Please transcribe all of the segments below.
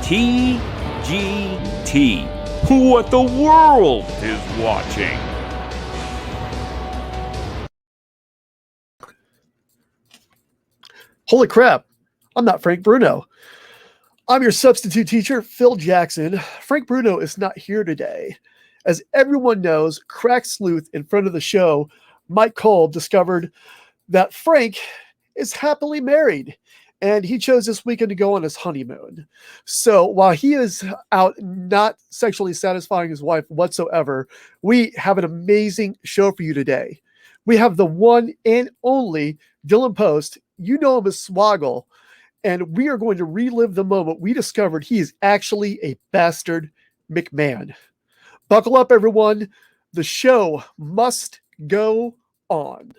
TGT. What the world is watching. Holy crap, I'm not Frank Bruno. I'm your substitute teacher, Phil Jackson. Frank Bruno is not here today. As everyone knows, Crack Sleuth in front of the show, Mike Cole, discovered that Frank is happily married, and he chose this weekend to go on his honeymoon. So while he is out not sexually satisfying his wife whatsoever, we have an amazing show for you today. We have the one and only Dylan Postl. You know him as Swoggle, and we are going to relive the moment we discovered he is actually a bastard McMahon. Buckle up, everyone. The show must go on.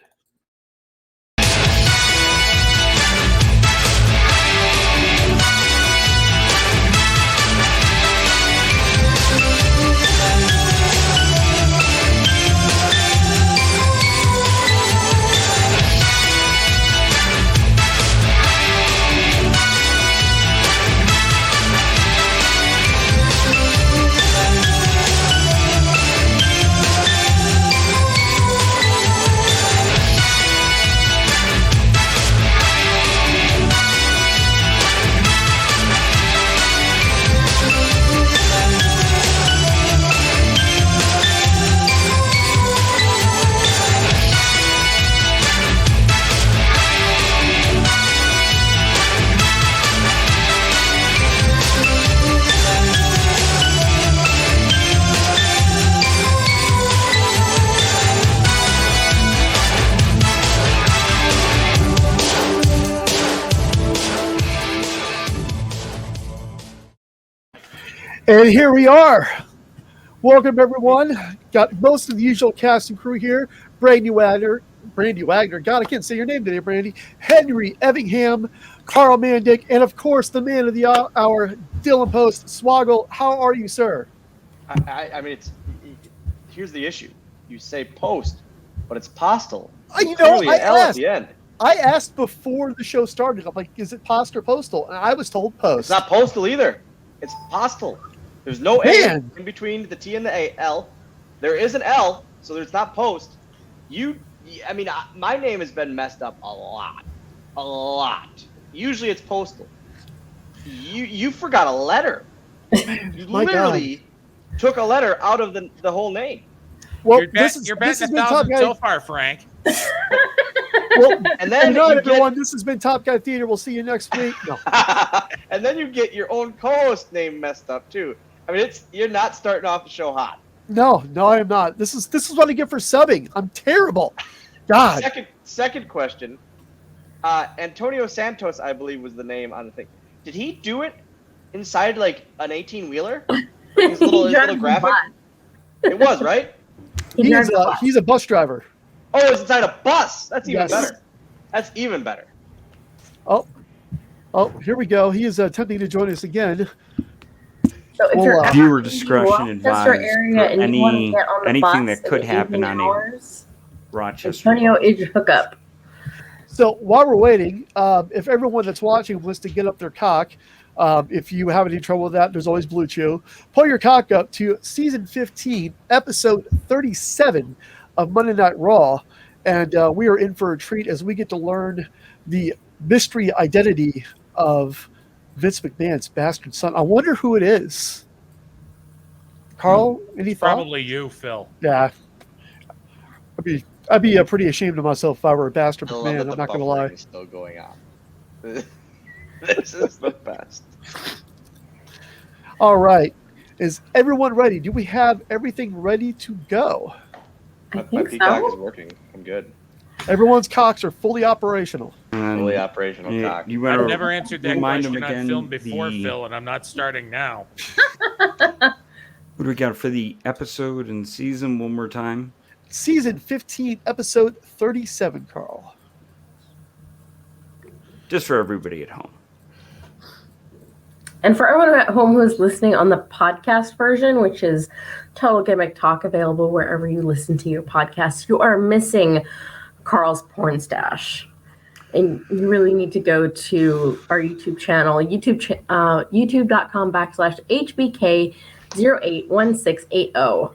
And here we are. Welcome, everyone. Got most of the usual cast and crew here. Brandi Wagner. God, I can't say your name today, Brandi. Henry Evingham, Karl Mandick, and of course, the man of the hour, Dylan Postl. Swoggle, how are you, sir? I mean, here's the issue. You say Post, but it's Postl. You know, I asked. At the end. I asked before the show started. I'm like, is it Post or Postal? And I was told Post. It's not Postal either. It's Postl. There's no A in between the T and the L. There is an L, so there's not Post. My name has been messed up a lot. Usually it's Postal. You forgot a letter. You literally took a letter out of the whole name. Well, you're betting 1,000 so far, Frank. Well, and then everyone, this has been Top Guy Theater. We'll see you next week. No. And then you get your own co-host name messed up too. I mean, you're not starting off the show hot. No, I am not. This is what I get for subbing. I'm terrible. God. Second question. Antonio Santos, I believe, was the name on the thing. Did he do it inside like an 18-wheeler? His little graphic. It was, right? He's a bus driver. Oh, it's inside a bus. That's even better. That's even better. Oh, here we go. He is attempting to join us again. So if you're viewer discretion advised. Anything that could happen on Rochester. Antonio is your hookup. So while we're waiting, if everyone that's watching wants to get up their cock, if you have any trouble with that, there's always Blue Chew. Pull your cock up to season 15, episode 37 of Monday Night Raw, and we are in for a treat as we get to learn the mystery identity of Vince McMahon's bastard son. I wonder who it is. Karl, any thought? Probably you, Phil. Yeah. I'd be pretty ashamed of myself if I were a bastard McMahon. I'm not going to lie. Is still going on. This is the best. All right. Is everyone ready? Do we have everything ready to go? My peacock is working. I'm good. Everyone's cocks are fully operational. Fully operational cock. I've never answered that question on film before, Phil, and I'm not starting now. What do we got for the episode and season one more time? Season 15, episode 37, Karl. Just for everybody at home. And for everyone at home who's listening on the podcast version, which is Total Gimmick Talk, available wherever you listen to your podcasts, you are missing Karl's porn stash. And you really need to go to our YouTube channel, youtube.com/HBK081680.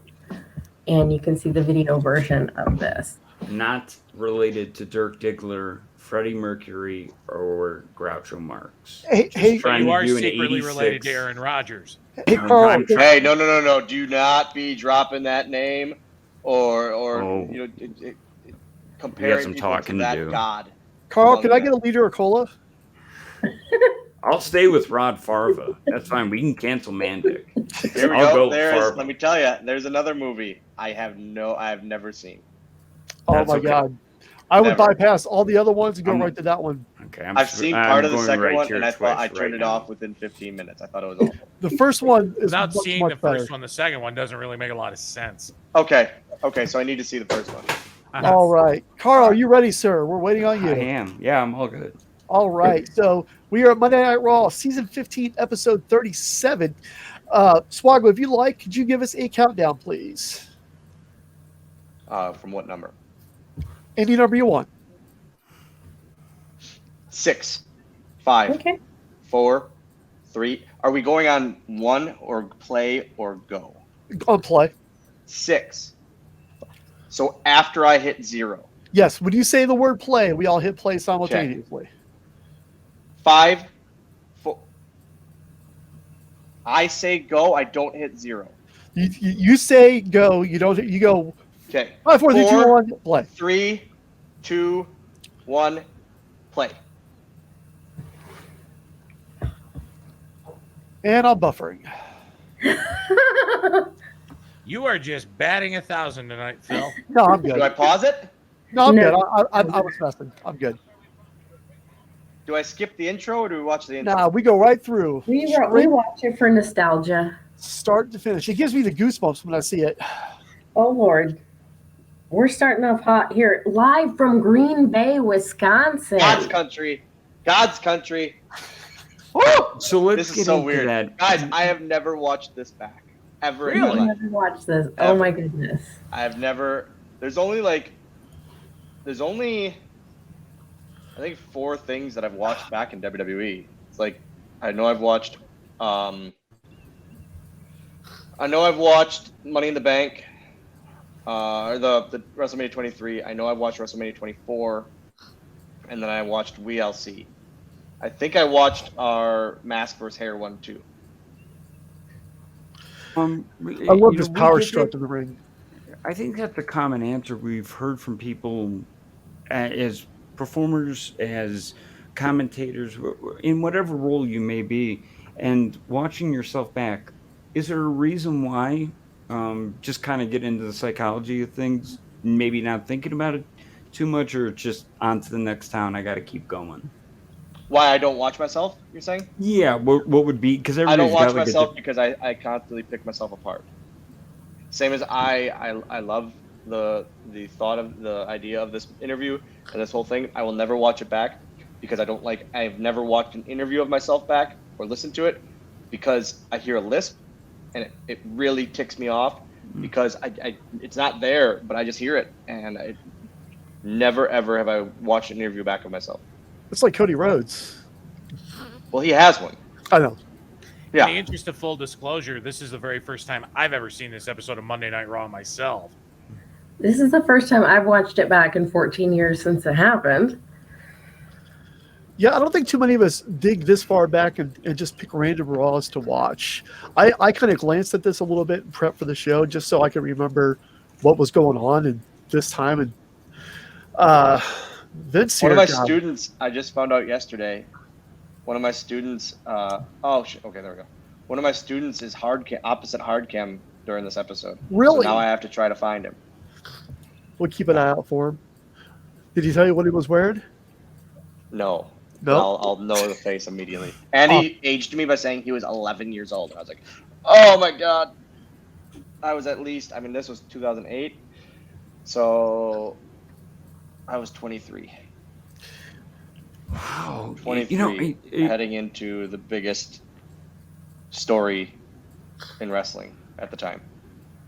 And you can see the video version of this. Not related to Dirk Diggler, Freddie Mercury, or Groucho Marx. Hey, But you are secretly related to Aaron Rodgers. Hey, Karl. Hey, no. Do not be dropping that name or comparing people to that god. Karl, can I get a liter of cola? I'll stay with Rod Farva. That's fine. We can cancel Mandic. There we go. Let me tell you, there's another movie I have never seen. Oh my God. I would bypass all the other ones and go right to that one. Okay. I've seen part of the second one, and I thought I turned it off within 15 minutes. I thought it was awful. The first one is without seeing much the first better. one. The second one doesn't really make a lot of sense. Okay, so I need to see the first one. All right. Karl, are you ready, sir? We're waiting on you. I am. Yeah, I'm all good. All right. So we are at Monday Night Raw, Season 15, Episode 37. Swoggle, if you like, could you give us a countdown, please? From what number? Any number you want. 6, 5, 4, 3. Are we going on 1 or play or go? On play. 6. So after I hit 0. Yes. When you say the word play, we all hit play simultaneously. 5, 4. I say go. I don't hit 0. You say go. You don't. You go. Okay. 5, 4, 3, 2, 1. Play. 3, 2, 1. Play. And I'm buffering. You are just batting 1,000 tonight, Phil. No, I'm good. Do I pause it? No, I'm good. I was messing. I'm good. Do I skip the intro or do we watch the intro? Nah, we go right through. We watch it for nostalgia. Start to finish. It gives me the goosebumps when I see it. Oh, Lord. We're starting off hot here. Live from Green Bay, Wisconsin. God's country. God's country. Woo! So let's This get is so into weird. that. Guys, I have never watched this back. Ever in my I've life. never watched this. Ever. Oh, my goodness. I have never. There's only I think 4 things that I've watched back in WWE. It's like I know I've watched Money in the Bank, or the WrestleMania 23. I know I've watched WrestleMania 24, and then I watched WLC. I think I watched our Mask vs. Hair one too. I love this power stroke in the ring. I think that's a common answer we've heard from people as performers, as commentators, in whatever role you may be, and watching yourself back. Is there a reason why? Just kind of get into the psychology of things, maybe not thinking about it too much, or just on to the next town, I got to keep going? Why I don't watch myself, you're saying? Yeah, what would be, because I don't watch myself because I constantly pick myself apart. Same as I love the thought of the idea of this interview and this whole thing. I will never watch it back because I've never watched an interview of myself back or listened to it because I hear a lisp and it really ticks me off because I it's not there, but I just hear it, and I never ever have I watched an interview back of myself. It's like Cody Rhodes. Well, he has one. I know. Yeah. In the interest of full disclosure, this is the very first time I've ever seen this episode of Monday Night Raw myself. This is the first time I've watched it back in 14 years since it happened. Yeah, I don't think too many of us dig this far back and just pick random Raws to watch. I kind of glanced at this a little bit in prep for the show just so I could remember what was going on in this time. And Vince One of my students, I just found out yesterday, one of my students, okay, there we go. One of my students is opposite hard cam during this episode. Really? So now I have to try to find him. We'll keep an eye out for him. Did he tell you what he was wearing? No. No? I'll know the face immediately. And he aged me by saying he was 11 years old. I was like, oh my God. I was at least, this was 2008. So I was 23. Wow. 23, heading into the biggest story in wrestling at the time.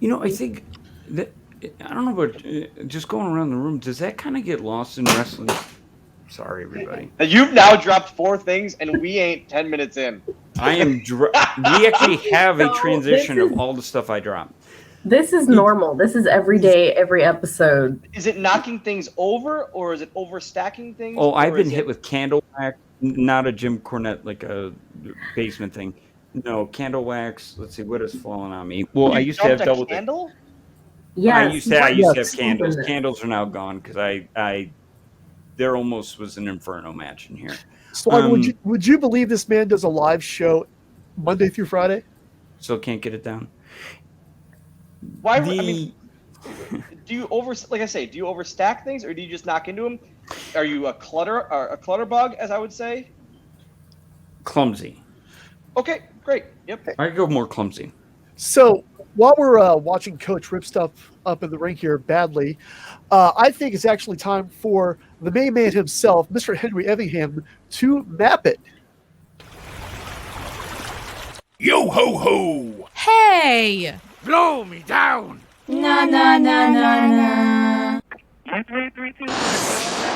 I think that, I don't know, but just going around the room, does that kind of get lost in wrestling? Sorry, everybody. You've now dropped 4 things, and we ain't 10 minutes in. I am. We actually have a transition of all the stuff I dropped. This is normal. This is every day, every episode. Is it knocking things over, or is it overstacking things? Oh, I've been hit with candle wax, not a Jim Cornette, like a basement thing. No, candle wax. Let's see, what has fallen on me? Well, I used to have double candle. Yeah, I used to have candles. Candles are now gone because there almost was an inferno match in here. Swoggle, would you believe this man does a live show Monday through Friday? Still can't get it down. Why? I mean, do you overstack things, or do you just knock into them? Are you a clutter bug, as I would say? Clumsy. Okay, great. Yep. I go more clumsy. So while we're watching Coach rip stuff up in the ring here badly, I think it's actually time for the main man himself, Mr. Henry Effingham, to map it. Yo ho ho! Hey! Blow me down! Na na na na na. 332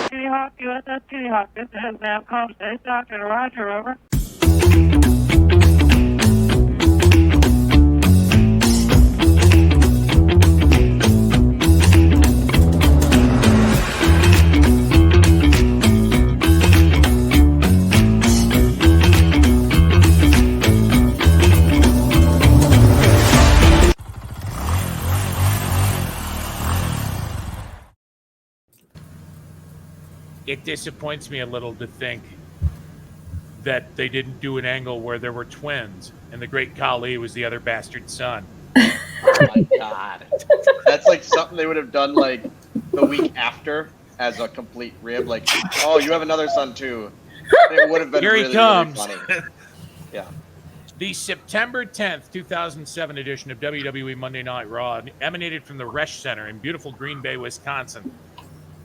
Kitty Hawk, USS Kitty Hawk. This is Namcom Space Doctor Roger, over. It disappoints me a little to think that they didn't do an angle where there were twins and the great Kali was the other bastard son. Oh my god. That's like something they would have done like the week after as a complete rib. Like, oh, you have another son too. It would have been Here he really, comes. really funny. Yeah. The September 10th, 2007 edition of WWE Monday Night Raw emanated from the Resch Center in beautiful Green Bay, Wisconsin.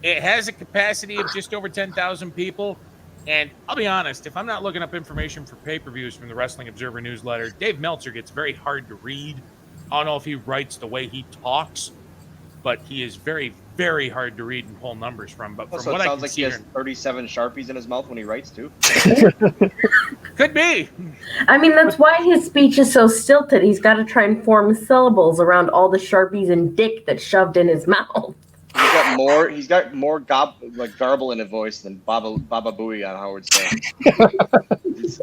It has a capacity of just over 10,000 people. And I'll be honest, if I'm not looking up information for pay-per-views from the Wrestling Observer newsletter, Dave Meltzer gets very hard to read. I don't know if he writes the way he talks, but he is very, very hard to read and pull numbers from. But from Also, what it I sounds can like see he has 37 Sharpies in his mouth when he writes too. could be. I mean, that's why his speech is so stilted. He's got to try and form syllables around all the Sharpies and dick that's shoved in his mouth. He's got more garble in his voice than Baba Booey on Howard Stern.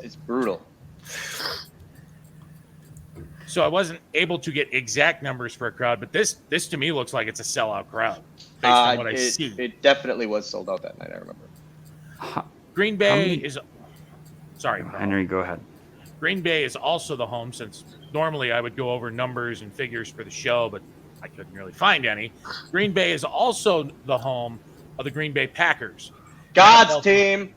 It's brutal. So I wasn't able to get exact numbers for a crowd, but this to me looks like it's a sellout crowd based on what I see. It definitely was sold out that night, I remember. Green Bay is... Sorry, Karl. Henry, go ahead. Green Bay is also the home, since normally I would go over numbers and figures for the show, but I couldn't really find any. Green Bay is also the home of the Green Bay Packers. God's team.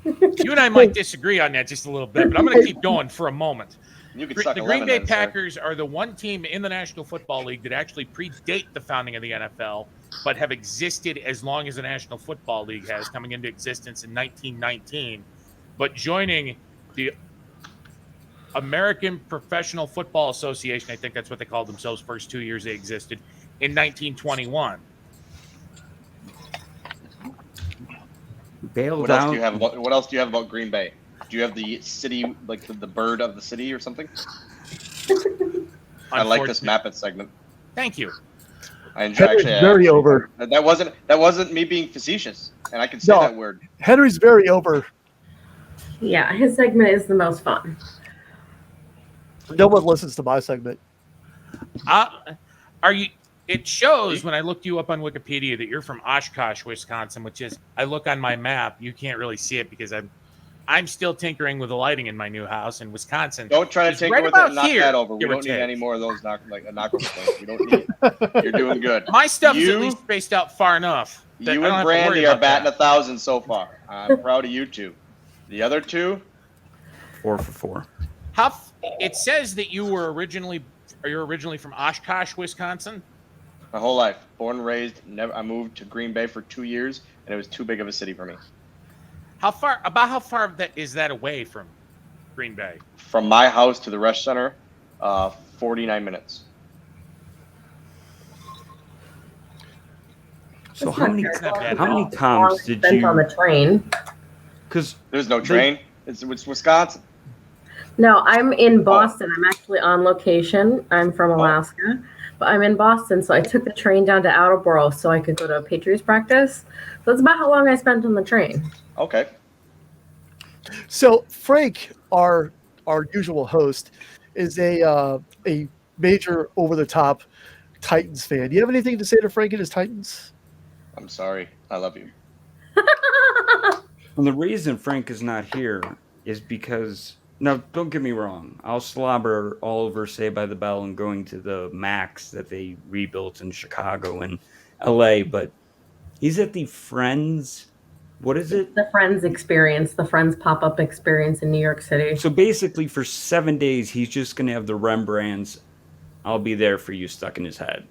You and I might disagree on that just a little bit, but I'm going to keep going for a moment. You can The suck a Green lemon Bay then, sir. Packers are the one team in the National Football League that actually predate the founding of the NFL, but have existed as long as the National Football League has, coming into existence in 1919, but joining the American Professional Football Association, I think that's what they called themselves first 2 years they existed, in 1921. Bailed What else out. do you have about Green Bay? Do you have the city, like the bird of the city or something? I like this map it segment. Thank you. I enjoy Henry's very over. That wasn't me being facetious, and I can say that word. Henry's very over. Yeah, his segment is the most fun. No one listens to my segment. Are you? It shows when I looked you up on Wikipedia that you're from Oshkosh, Wisconsin, which is, I look on my map, you can't really see it because I'm still tinkering with the lighting in my new house in Wisconsin. Don't try to It's tinker right with it and about knock here, that over. We give or don't need take. any more of those knockover things. We don't need it. You're doing good. My stuff's You- at least spaced out far enough. that You I don't and have to worry Brandi are about batting that. 1,000 so far. I'm proud of you two. The other two, 4 for 4. It says that you're originally from Oshkosh, Wisconsin. my whole life, born and raised. I moved to Green Bay for 2 years, and it was too big of a city for me. How far is that away from Green Bay? From my house to the Resch Center, 49 minutes. So It's how not many terrible. not bad how at many all. times did Spent on you? the train. Because There's no train. It's Wisconsin. No, I'm in Oh. Boston. I'm actually on location. I'm from Alaska, but I'm in Boston, so I took the train down to Attleboro so I could go to a Patriots practice. So that's about how long I spent on the train. Okay. So Frank, our usual host, is a major over the top Titans fan. Do you have anything to say to Frank and his Titans? I'm sorry. I love you. And the reason Frank is not here is because, now, don't get me wrong. I'll slobber all over Saved by the Bell and going to the Max that they rebuilt in Chicago and LA, but he's at the Friends. What is it? The Friends experience, the Friends pop-up experience in New York City. So basically, for 7 days, he's just going to have the Rembrandts, I'll be there for you, stuck in his head.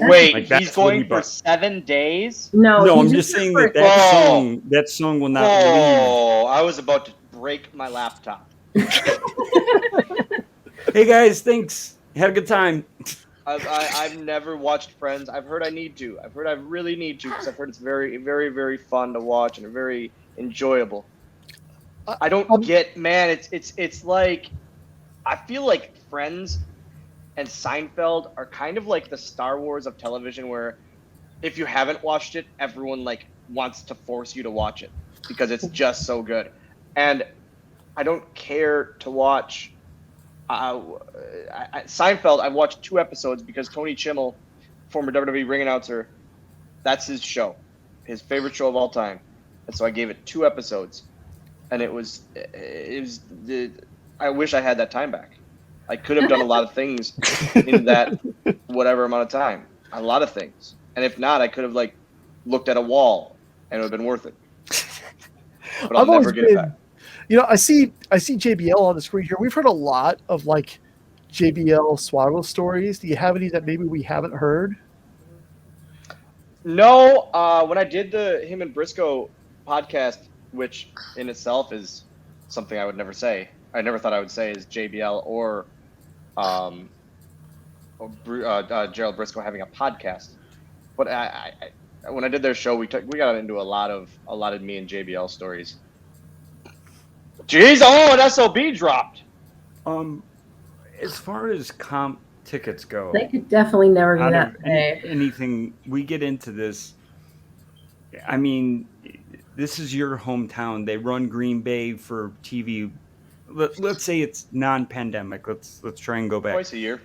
Wait, Like, that's he's what he going for brought. 7 days? No, No, I'm he's just saying for- that song will not leave. Oh, I was about to break my laptop. Hey guys, thanks. Had a good time. I've never watched Friends. I've heard I need to. I've heard I really need to because I've heard it's very, very, very fun to watch and very enjoyable. I don't get, man. It's like I feel like Friends and Seinfeld are kind of like the Star Wars of television, where if you haven't watched it, everyone like wants to force you to watch it because it's just so good. And I don't care to watch Seinfeld. I've watched 2 episodes because Tony Chimmel, former WWE ring announcer, that's his show, his favorite show of all time, and so I gave it 2 episodes, and it was I wish I had that time back. I could have done a lot of things in that whatever amount of time, a lot of things, and if not, I could have like looked at a wall and it would have been worth it. But I'll never get it back. You know, I see JBL on the screen here. We've heard a lot of like JBL Swoggle stories. Do you have any that maybe we haven't heard? No, when I did the him and Briscoe podcast, which in itself is something I would never say. I never thought I would say is JBL or Gerald Briscoe having a podcast. But I when I did their show, we got into a lot of me and JBL stories. Jeez, an SOB dropped. As far as comp tickets go, They could definitely never do out that of today. anything we get into this, I mean, this is your hometown. They run Green Bay for TV. Let's say it's non-pandemic. Let's try and go back. Twice a year.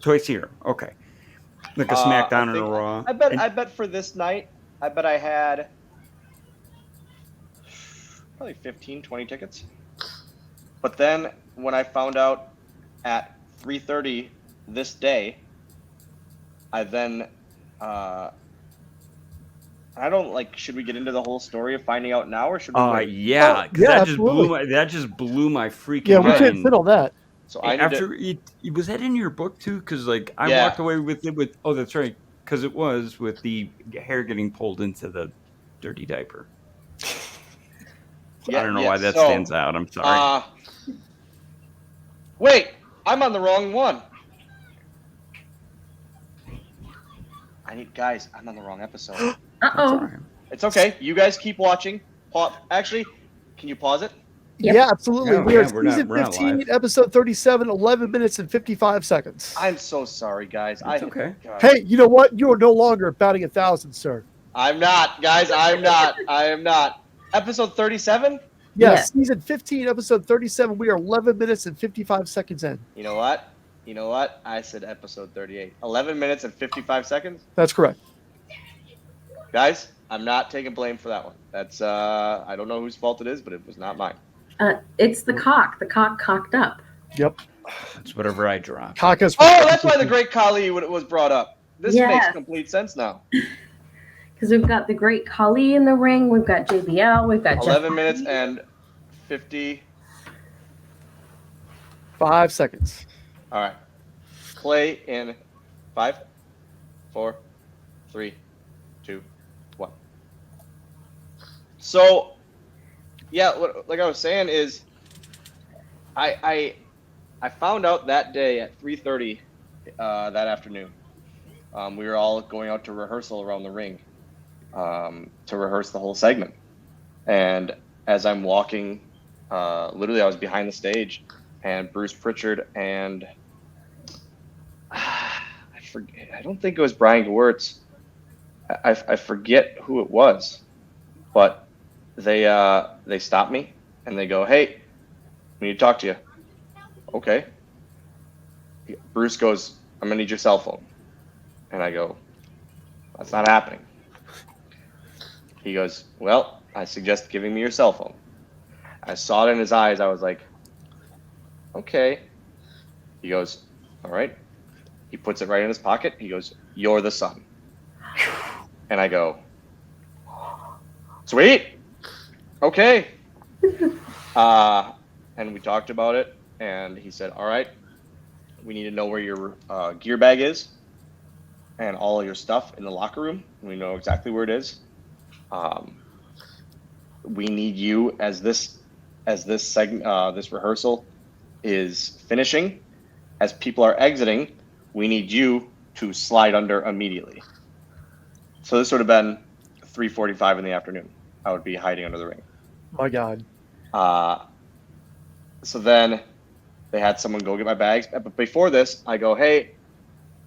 Twice a year. Okay. Like a SmackDown and a Raw. I bet for this night, I bet I had probably 15, 20 tickets. But then when I found out at 3:30 this day, I then I don't like. Should we get into the whole story of finding out now, or should we? Wait? Yeah, 'cause yeah, that just blew my freaking Yeah, we mind. can't sit on that. So I need After to, was that in your book too? Because like I Yeah. walked away with it with that's right, because it was with the hair getting pulled into the dirty diaper. I don't know why that stands out. I'm sorry. Wait, I'm on the wrong one. Guys, I'm on the wrong episode. That's all Uh-oh. right. It's okay. You guys keep watching. Actually, can you pause it? Yep. Yeah, absolutely. Yeah, we are yeah, we're not- season we're not 15, live. episode 37, 11 minutes and 55 seconds. I'm so sorry, guys. It's okay. God. Hey, you know what? You are no longer batting 1,000, sir. I'm not, guys. I'm not. I am not. Episode 37? Yes, Yeah. season 15, episode 37. We are 11 minutes and 55 seconds in. You know what? I said episode 38. 11 minutes and 55 seconds? That's correct. Guys, I'm not taking blame for that one. That's, I don't know whose fault it is, but it was not mine. It's the cock. The cock cocked up. Yep. It's whatever I drop. Kakas. Oh, that's why the Great Khali was brought up. This Yes. makes complete sense now. Because we've got the Great Khali in the ring. We've got JBL. We've got 11 Jeff minutes Hardy. and 50. 5 seconds. All right. Play in 5, 4, 3, 2, 1. So, yeah, like I was saying is, I found out that day at 3:30 that afternoon. We were all going out to rehearsal around the ring, to rehearse the whole segment. And as I'm walking, literally I was behind the stage, and Bruce Pritchard and I don't think it was Brian Gewirtz. I forget who it was, but they stopped me and they go, "Hey, we need to talk to you." Okay. Bruce goes, "I'm gonna need your cell phone," and I go, "That's not happening." He goes, "Well, I suggest giving me your cell phone." I saw it in his eyes. I was like, "Okay." He goes, "All right." He puts it right in his pocket. He goes, "You're the son." And I go, "Sweet. Okay." And we talked about it, and he said, "All right, we need to know where your gear bag is and all of your stuff in the locker room. We know exactly where it is. We need you as this segment, this rehearsal is finishing. As people are exiting, we need you to slide under immediately." So this would have been 3:45 in the afternoon. I would be hiding under the ring. My God. So then they had someone go get my bags. But before this, I go, "Hey,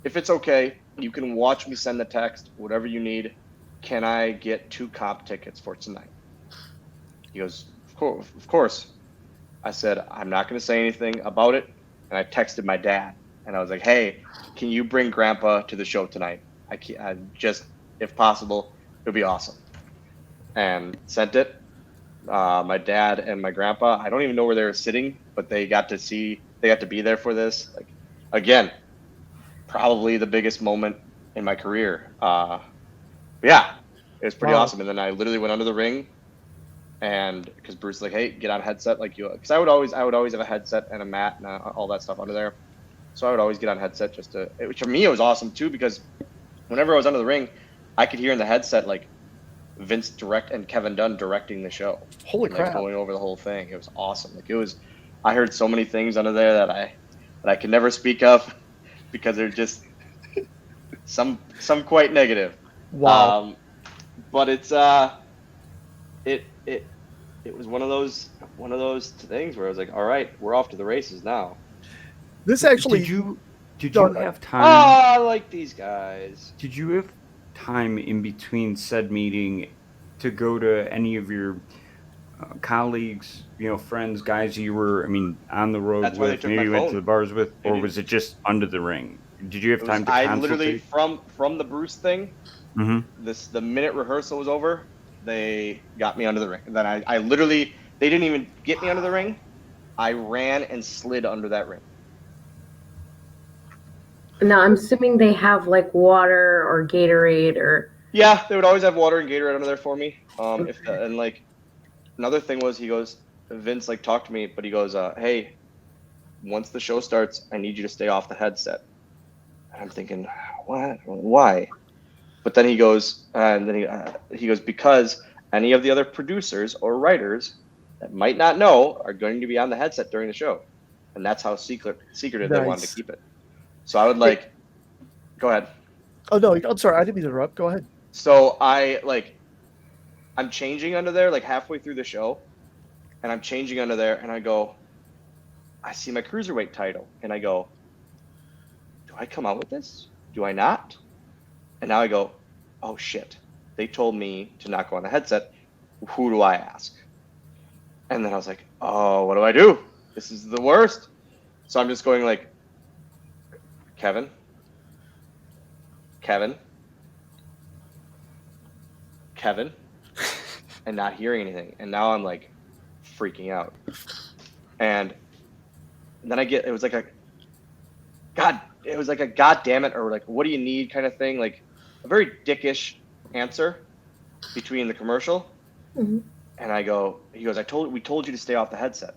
if it's okay, you can watch me send the text, whatever you need. Can I get 2 comp tickets for tonight?" He goes, Of course." I said, "I'm not going to say anything about it." And I texted my dad, and I was like, "Hey, can you bring Grandpa to the show tonight? I just, if possible, it would be awesome." And sent it. My dad and my grandpa, I don't even know where they were sitting, but they got to be there for this. Like, again, probably the biggest moment in my career. Yeah, it was pretty Wow. awesome. And then I literally went under the ring, and because Bruce was like, "Hey, get on headset," like you, because I would always have a headset and a mat and all that stuff under there. So I would always get on headset which for me it was awesome too, because whenever I was under the ring, I could hear in the headset like Vince and Kevin Dunn directing the show. Holy and, crap. going over the whole thing. It was awesome. I heard so many things under there that I can never speak of because they're just some quite negative. Wow. But it's it was one of those things where I was like, all right, we're off to the races now. This actually. Did you No, have Oh, time? I like these guys. Did you have time in between said meeting to go to any of your colleagues, friends, guys you were, on the road That's why they with, took maybe my you went to phone. the bars with, They or did. was it just under the ring? Did you have time to I literally consultate? from the Bruce thing. Mm-hmm. The minute rehearsal was over, they got me under the ring. And then I literally, they didn't even get me under the ring. I ran and slid under that ring. Now, I'm assuming they have like water or Gatorade or. Yeah, they would always have water and Gatorade under there for me. And like another thing was, Vince like talked to me, but he goes, "Hey, once the show starts, I need you to stay off the headset." And I'm thinking, what? Why? But then he goes, because any of the other producers or writers that might not know are going to be on the headset during the show, and that's how secretive they wanted to keep it. So I would go ahead. Oh no, I'm sorry, I didn't mean to interrupt. Go ahead. So I'm changing under there like halfway through the show, and I'm changing under there, and I see my cruiserweight title, and I go, do I come out with this? Do I not? And now I go, oh shit, they told me to not go on the headset. Who do I ask? And then I was like, oh, what do I do? This is the worst. So I'm just going like, Kevin, and not hearing anything. And now I'm like freaking out. And then it was like a God damn it, or like, what do you need kind of thing, like a very dickish answer between the commercial. Mm-hmm. And he goes, we told you to stay off the headset.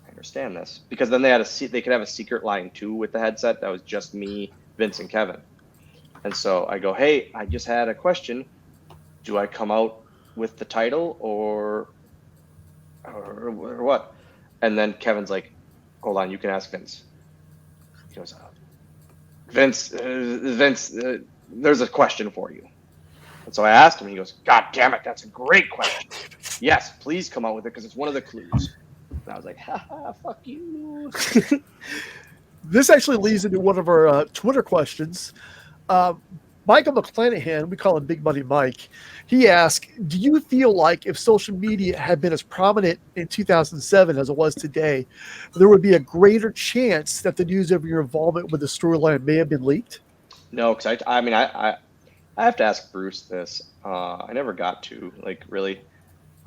I understand this, because then they could have a secret line too with the headset that was just me, Vince, and Kevin. And so I go, hey, I just had a question. Do I come out with the title or what? And then Kevin's like, hold on, you can ask Vince. He goes, Vince, there's a question for you. And so I asked him, and he goes, "God damn it, that's a great question. Yes, please come out with it because it's one of the clues." And I was like, "Ha ha, fuck you." This actually leads into one of our Twitter questions. Michael McClanahan, we call him Big Money Mike, he asked, do you feel like if social media had been as prominent in 2007 as it was today, there would be a greater chance that the news of your involvement with the storyline may have been leaked? No, because I have to ask Bruce this. I never got to, like, really.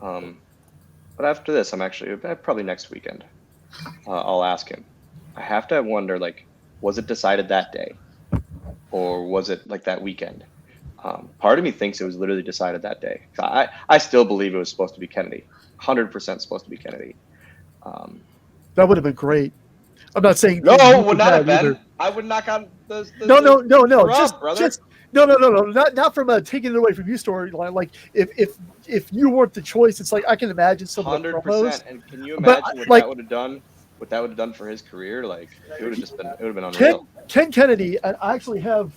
But after this, I'm actually, probably next weekend, I'll ask him. I have to wonder, like, was it decided that day? Or was it like that weekend? Part of me thinks it was literally decided that day. I still believe it was supposed to be Kennedy. 100% supposed to be Kennedy. That would have been great. I'm not saying No, it would not have been. either. I would knock on those. No. Just, brother. No. Not from taking it away from you storyline. Like if you weren't the choice, it's like I can imagine some 100%. And can you imagine what that would have done? What that would have done for his career? Like it would have just been. It would have been unreal. Ken Kennedy, and I actually have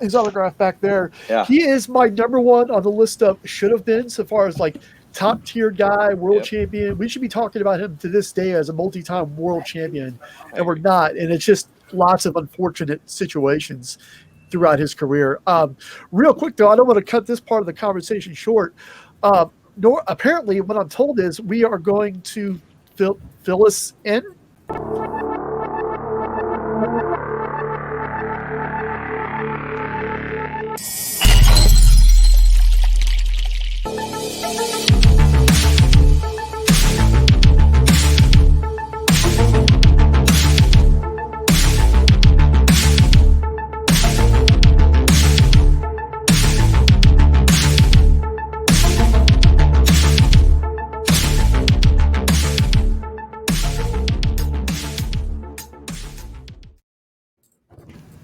his autograph back there. Yeah. He is my number one on the list of should have been so far as like top tier guy, world champion. We should be talking about him to this day as a multi-time world champion, and we're not. And it's just lots of unfortunate situations throughout his career. Real quick though, I don't want to cut this part of the conversation short. Apparently, what I'm told is we are going to fill us in.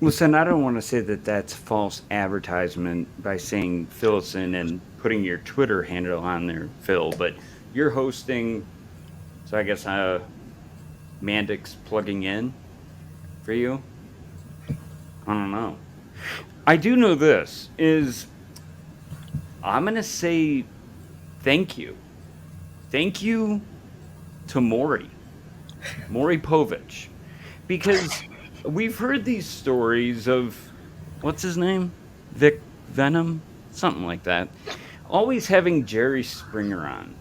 Listen, I don't want to say that that's false advertisement by saying fill us in and putting your Twitter handle on there, Phil, but you're hosting, so I guess Mandic's plugging in for you? I don't know. I do know this, is I'm going to say thank you. Thank you to Maury Povich, because we've heard these stories of, what's his name? Vic Venom? Something like that. Always having Jerry Springer on.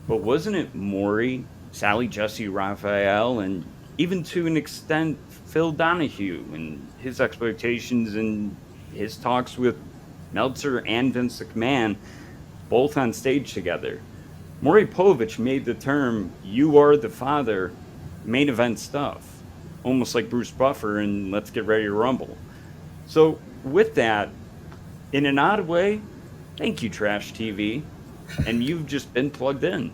But wasn't it Maury, Sally Jesse Raphael, and even to an extent Phil Donahue and his expectations and his talks with Meltzer and Vince McMahon, both on stage together? Maury Povich made the term, "You are the father," main event stuff. Almost like Bruce Buffer and Let's Get Ready to Rumble. So with that, in an odd way, thank you, Trash TV. And you've just been plugged in.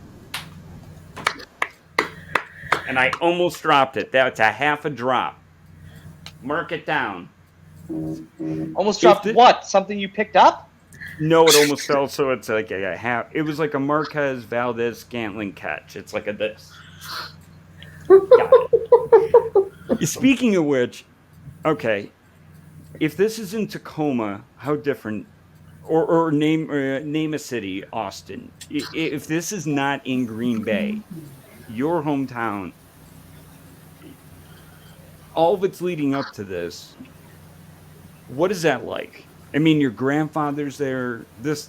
And I almost dropped it. That's a half a drop. Mark it down. Almost dropped what? Something you picked up? No, it almost fell, so it's like a half. It was like a Marquez Valdez Scantling catch. It's like a this. Got it. Speaking of which, okay, if this is in Tacoma, how different, or name a city, Austin. If this is not in Green Bay, your hometown, all of it's leading up to this. What is that like? I mean, your grandfather's there. This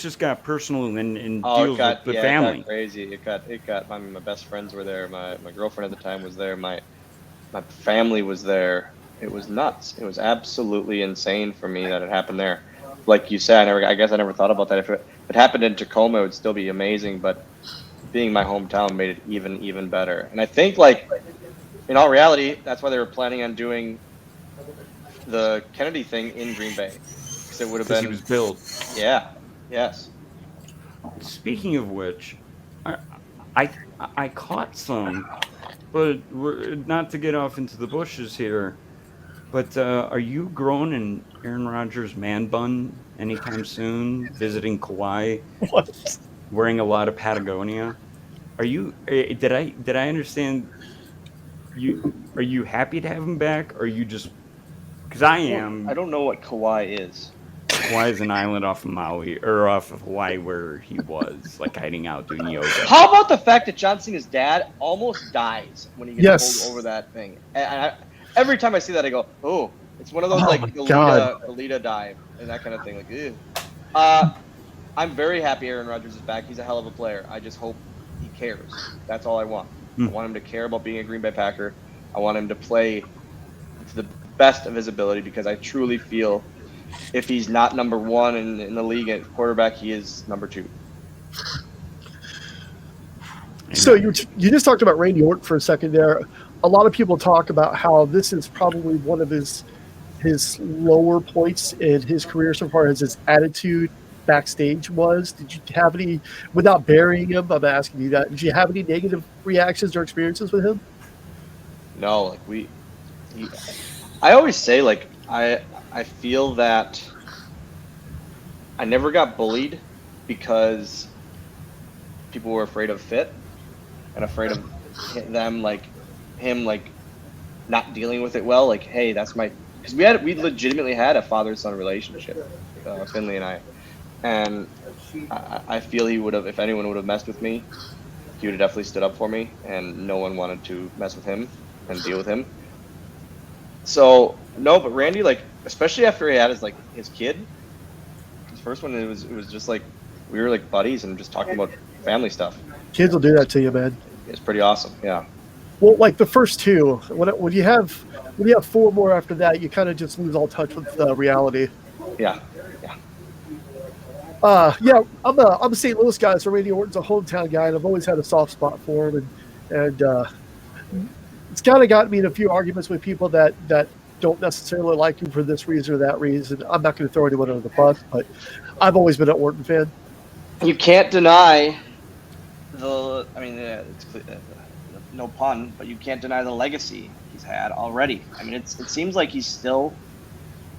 just got personal and deals with the family. It got crazy. It got. I mean, my best friends were there. My girlfriend at the time was there. My family was there. It was nuts. It was absolutely insane for me that it happened there. Like you said, I guess I never thought about that. If it happened in Tacoma, it would still be amazing. But being my hometown made it even better. And I think, like, in all reality, that's why they were planning on doing the Kennedy thing in Green Bay. Because it would have been. He was billed. Yeah. Yes. Speaking of which, I caught some. But not to get off into the bushes here, but are you growing an Aaron Rodgers man bun anytime soon? Visiting Kauai, What? wearing a lot of Patagonia. Are you? Did I understand? Are you happy to have him back? Or are you just? Because I am. I don't know what Kauai is. Hawaii is an island off of Maui or off of Hawaii where he was like hiding out doing yoga. How about the fact that John Cena's dad almost dies when he gets Yes. pulled over that thing? And every time I see that, I go, "Oh, it's one of those Oh like my the God. Lita dive and that kind of thing." Like, ew. I'm very happy Aaron Rodgers is back. He's a hell of a player. I just hope he cares. That's all I want. I want him to care about being a Green Bay Packer. I want him to play to the best of his ability because I truly feel if he's not number one in the league at quarterback, he is number 2. So you just talked about Randy Orton for a second there. A lot of people talk about how this is probably one of his lower points in his career so far as his attitude backstage was. Did you have any, without burying him, I'm asking you that, did you have any negative reactions or experiences with him? No, like I always say like I feel that I never got bullied because people were afraid of Fit and afraid of him not dealing with it well. Like, hey, that's my, because we legitimately had a father-son relationship, Finley and I, and I feel he would have, if anyone would have messed with me, he would have definitely stood up for me, and no one wanted to mess with him and deal with him. So no, but Randy, like, especially after he had his kid, his first one, it was just like we were like buddies and just talking about family stuff. Kids will do that to you, man. It's pretty awesome. Yeah. Well, like the first two, when you have 4 more after that, you kind of just lose all touch with reality. Yeah. Yeah, I'm a St. Louis guy, so Randy Orton's a hometown guy, and I've always had a soft spot for him, and it's kind of gotten me in a few arguments with people that don't necessarily like him for this reason or that reason. I'm not going to throw anyone under the bus, but I've always been an Orton fan. You can't deny it's no pun, but you can't deny the legacy he's had already. I mean, it seems like he's still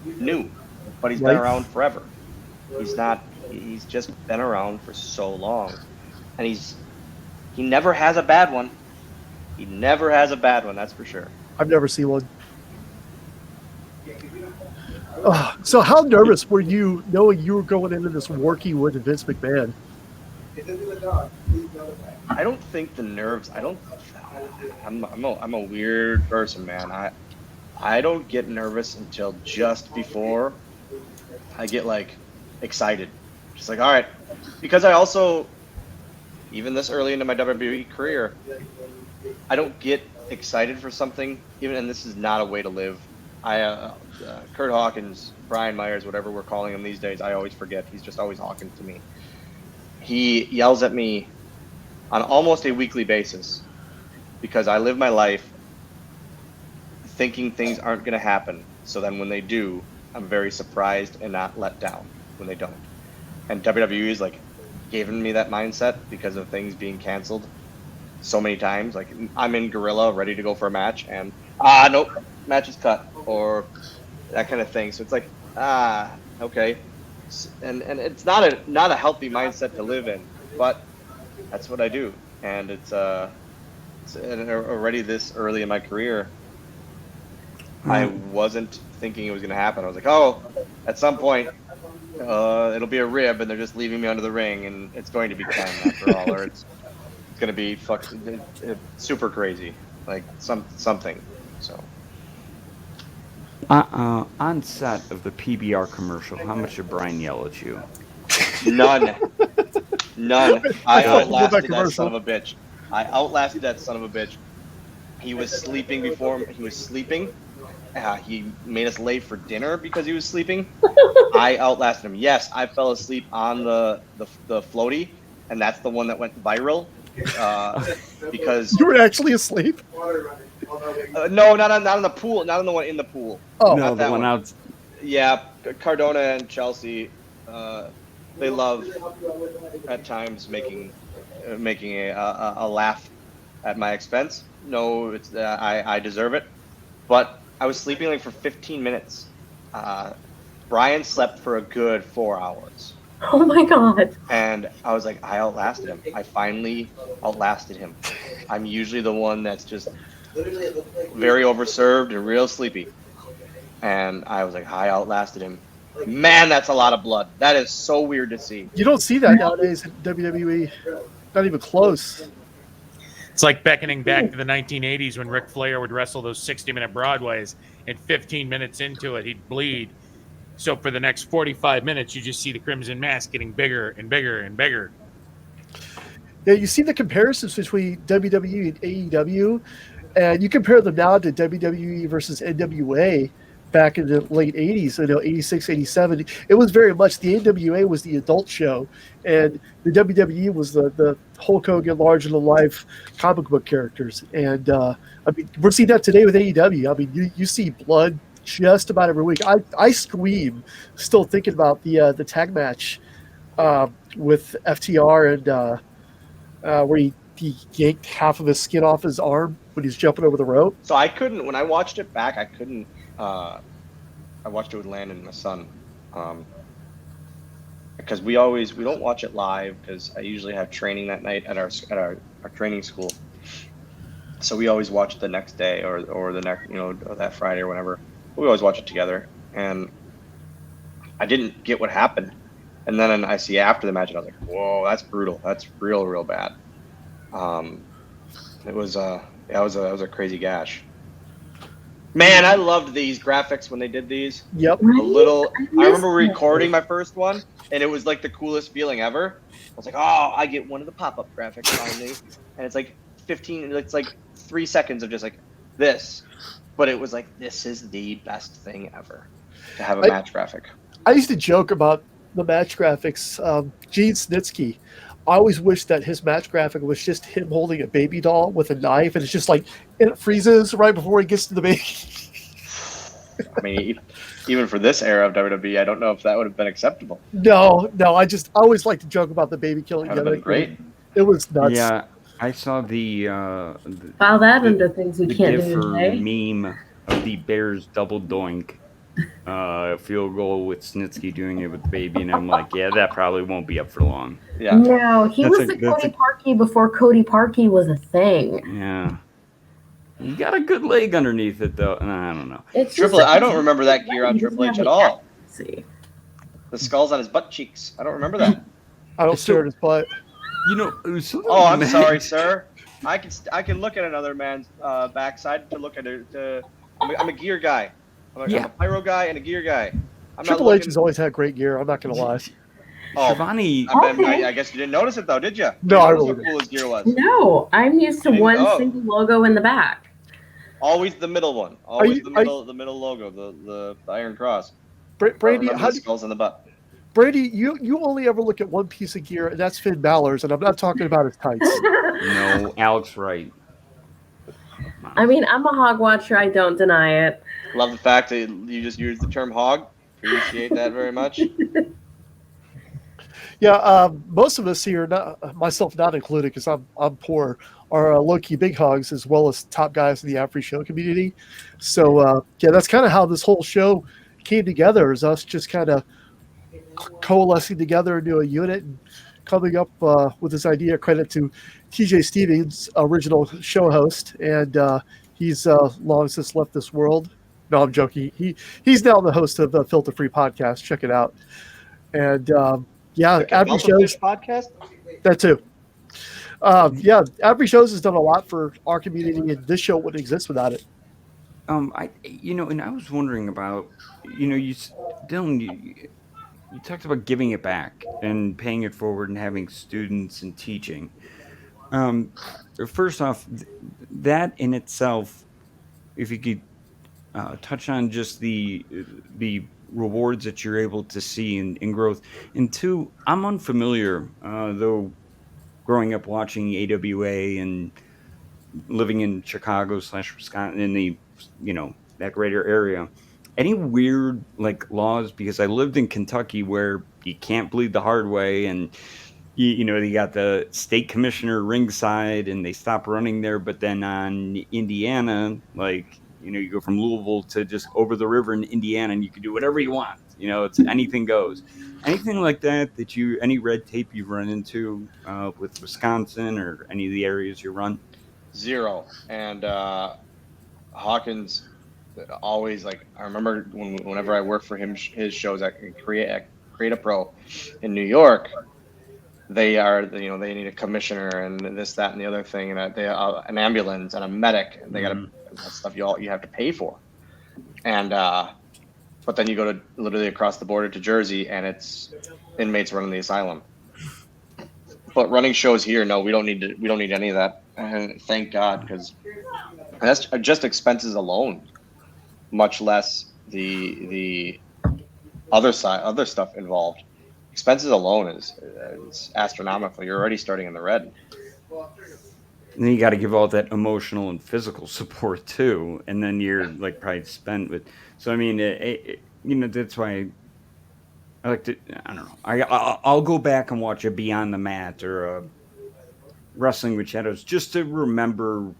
new, but he's been around forever. He's just been around for so long, and he never has a bad one. He never has a bad one, that's for sure. I've never seen one. So how nervous were you knowing you were going into this working with Vince McMahon? I don't think the nerves. I'm a weird person, man. I don't get nervous until just before I get like excited. Just like, all right, because I also, even this early into my WWE career, I don't get excited for something, and this is not a way to live. Kurt Hawkins, Brian Myers, whatever we're calling him these days, I always forget. He's just always Hawkins to me. He yells at me on almost a weekly basis because I live my life thinking things aren't going to happen. So then when they do, I'm very surprised and not let down when they don't. And WWE is like giving me that mindset because of things being canceled so many times. Like I'm in Gorilla ready to go for a match and nope, match is cut or that kind of thing. So it's like okay, and it's not a healthy mindset to live in, but that's what I do. And it's already this early in my career, I wasn't thinking it was going to happen. I was like, oh, at some point it'll be a rib and they're just leaving me under the ring and it's going to be 10 after all, or it's going to be super crazy, like something. So on set of the PBR commercial, how much did Brian yell at you? None. I outlasted that commercial. son of a bitch. He was sleeping before he was sleeping. He made us late for dinner because he was sleeping. I outlasted him. Yes, I fell asleep on the floaty, and that's the one that went viral. Because You were actually asleep? no, not on the pool, not on the one in the pool. Oh, no, not that the one out. Yeah, Cardona and Chelsea, they love at times making a laugh at my expense. No, it's I deserve it, but I was sleeping like for 15 minutes. Brian slept for a good 4 hours. Oh my God. And I was like, I outlasted him. I finally outlasted him. I'm usually the one that's just very overserved and real sleepy. And I was like, I outlasted him. Man, that's a lot of blood. That is so weird to see. You don't see that nowadays in WWE. Not even close. It's like beckoning back to the 1980s when Ric Flair would wrestle those 60-minute Broadways, and 15 minutes into it, he'd bleed. So for the next 45 minutes, you just see the Crimson Mask getting bigger and bigger and bigger. Yeah, you see the comparisons between WWE and AEW, and you compare them now to WWE versus NWA back in the late 80s, 86, 87. It was very much, the NWA was the adult show, and the WWE was the Hulk Hogan larger-than-life comic book characters. And, we're seeing that today with AEW. I mean, you see blood just about every week. I scream still thinking about the tag match with FTR and where he yanked half of his skin off his arm when he's jumping over the rope. So I couldn't, when I watched it back, I couldn't. I watched it with Landon, my son, because we don't watch it live because I usually have training that night at our training school. So we always watch it the next day or the next, that Friday or whatever. We always watch it together, and I didn't get what happened. And then I see after the match, and I was like, "Whoa, that's brutal. That's real bad." It was a crazy gash. Man, I loved these graphics when they did these. Yep. I remember recording my first one, and it was like the coolest feeling ever. I was like, "Oh, I get one of the pop-up graphics finally," and it's like 15. It's like 3 seconds of just like this. But it was like, this is the best thing ever to have a match graphic. I used to joke about the match graphics. Gene Snitsky, I always wished that his match graphic was just him holding a baby doll with a knife, and it's just like, it freezes right before he gets to the baby. I mean, even for this era of WWE, I don't know if that would have been acceptable. No, I always like to joke about the baby killing. That would have been great. It was nuts. Yeah, I saw the File that into things we can't do different today. meme of the Bears double doink field goal with Snitsky doing it with the baby, and I'm like, yeah, that probably won't be up for long. Yeah. No, he That's was a- the that's Cody a- Parkey before Cody Parkey was a thing. Yeah. You got a good leg underneath it, though. I don't know. It's Triple H, I don't remember that gear on He doesn't Triple have H at the all. accuracy. The skulls on his butt cheeks. I don't remember that. I don't stare at his butt. It was something Oh, I'm mad- sorry, sir. I can look at another man's backside to look at it. I'm a gear guy. I'm a pyro guy and a gear guy. I'm Triple H has always had great gear. I'm not going to lie. Oh, Shivani, I guess you didn't notice it though, did you? No, I What really the coolest gear was. No, I'm used to There you one go. single logo in the back. Always the middle one. Always you- the middle logo, the Iron Cross. Brandi, Remember the skulls on the butt. Brady, you only ever look at one piece of gear, and that's Finn Balor's, and I'm not talking about his tights. no, Alex Wright. I mean, I'm a hog watcher. I don't deny it. Love the fact that you just used the term hog. Appreciate that very much. Yeah, most of us here, myself not included, because I'm poor, are low-key big hogs as well as top guys in the Afri show community. So that's kind of how this whole show came together, is us just kind of coalescing together into a unit and coming up with this idea. Credit to TJ Stevens, original show host, and he's long since left this world. No, I'm joking. He's now the host of the Filter Free podcast. Check it out. And Afri Shows podcast. that too. Afri Shows has done a lot for our community, and this show wouldn't exist without it. And I was wondering about, Dylan, you talked about giving it back and paying it forward and having students and teaching. First off, that in itself, if you could touch on just the rewards that you're able to see in growth. And two, I'm unfamiliar, though, growing up watching AWA and living in Chicago / Wisconsin in the, that greater area. Any weird laws? Because I lived in Kentucky where you can't bleed the hard way, and you got the state commissioner ringside, and they stop running there. But then on Indiana, you go from Louisville to just over the river in Indiana, and you can do whatever you want. It's anything goes. Anything like that any red tape you've run into with Wisconsin or any of the areas you run? Zero. And Hawkins always like I remember whenever I worked for him, his shows at Create a Pro in New York. They are, you know, they need a commissioner and this, that, and the other thing, and they an ambulance and a medic, and they got to that stuff you have to pay for. And but then you go to literally across the border to Jersey, and it's inmates running the asylum. But running shows here, no, we don't need any of that. And thank God, because that's just expenses alone, much less the other stuff involved. Expenses alone is astronomical. You're already starting in the red. And then you got to give all that emotional and physical support too, and then you're like probably spent with. So I mean, you know, that's why I like to. I don't know. I'll go back and watch a Beyond the Mat or a Wrestling with Shadows just to remember,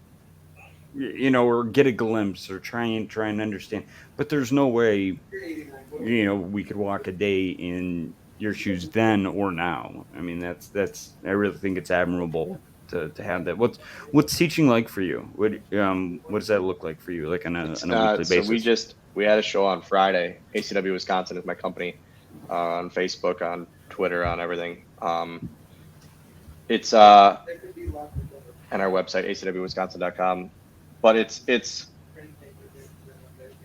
you know, or get a glimpse or try and understand. But there's no way, you know, we could walk a day in your shoes then or now. I mean, that's I really think it's admirable to have that. What's teaching like for you? What does that look like for you, like on a weekly basis? So we had a show on Friday. ACW Wisconsin is my company, on Facebook, on Twitter, on everything. It's and our website acwwisconsin.com. But it's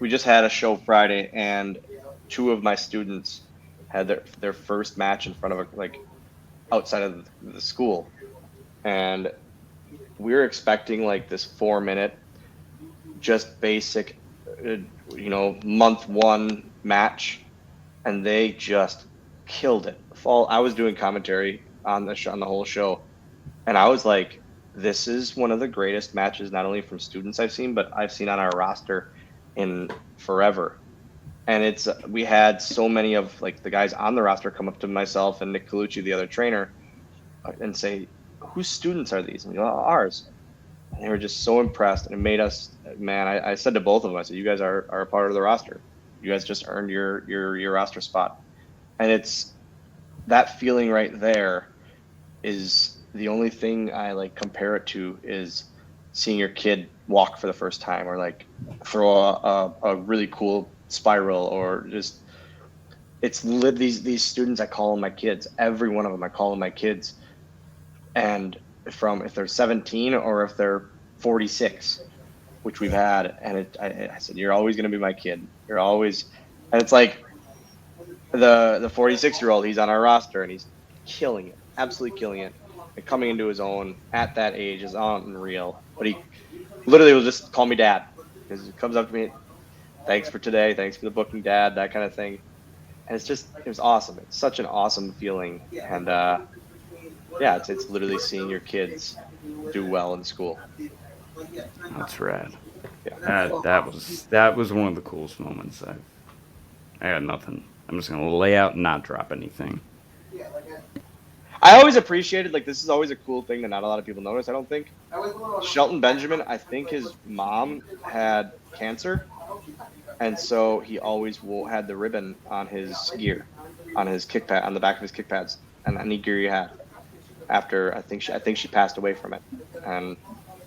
we just had a show Friday, and 2 of my students had their first match in front of like outside of the school, and we were expecting like this 4-minute just basic you know, month 1 match, and they just killed it. I was doing commentary on the whole show, and I was like, this is one of the greatest matches, not only from students I've seen, but I've seen on our roster in forever. And we had so many of like the guys on the roster come up to myself and Nick Colucci, the other trainer, and say, whose students are these? And we go, ours. And they were just so impressed, and it made us, man, I said to both of them, I said, you guys are a part of the roster. You guys just earned your roster spot. And it's that feeling right there is the only thing I like compare it to is seeing your kid walk for the first time, or like throw a really cool spiral, or just these students, I call them my kids. Every one of them I call them my kids. And if they're 17 or if they're 46, which we've had, and I said, you're always going to be my kid. You're always, and it's like the 46-year-old, he's on our roster and he's killing it, absolutely killing it. And coming into his own at that age is unreal. But he literally will just call me dad, because he comes up to me, thanks for today, thanks for the booking, dad, that kind of thing. And it was awesome. It's such an awesome feeling. And yeah, it's literally seeing your kids do well in school. That's rad. Yeah. That was one of the coolest moments. I got nothing. I'm just gonna lay out and not drop anything. I always appreciated, like, this is always a cool thing that not a lot of people notice, I don't think. Shelton Benjamin, I think his mom had cancer, and so he always had the ribbon on his gear, on his kick pad, on the back of his kick pads, and any gear he had. After I think she passed away from it, and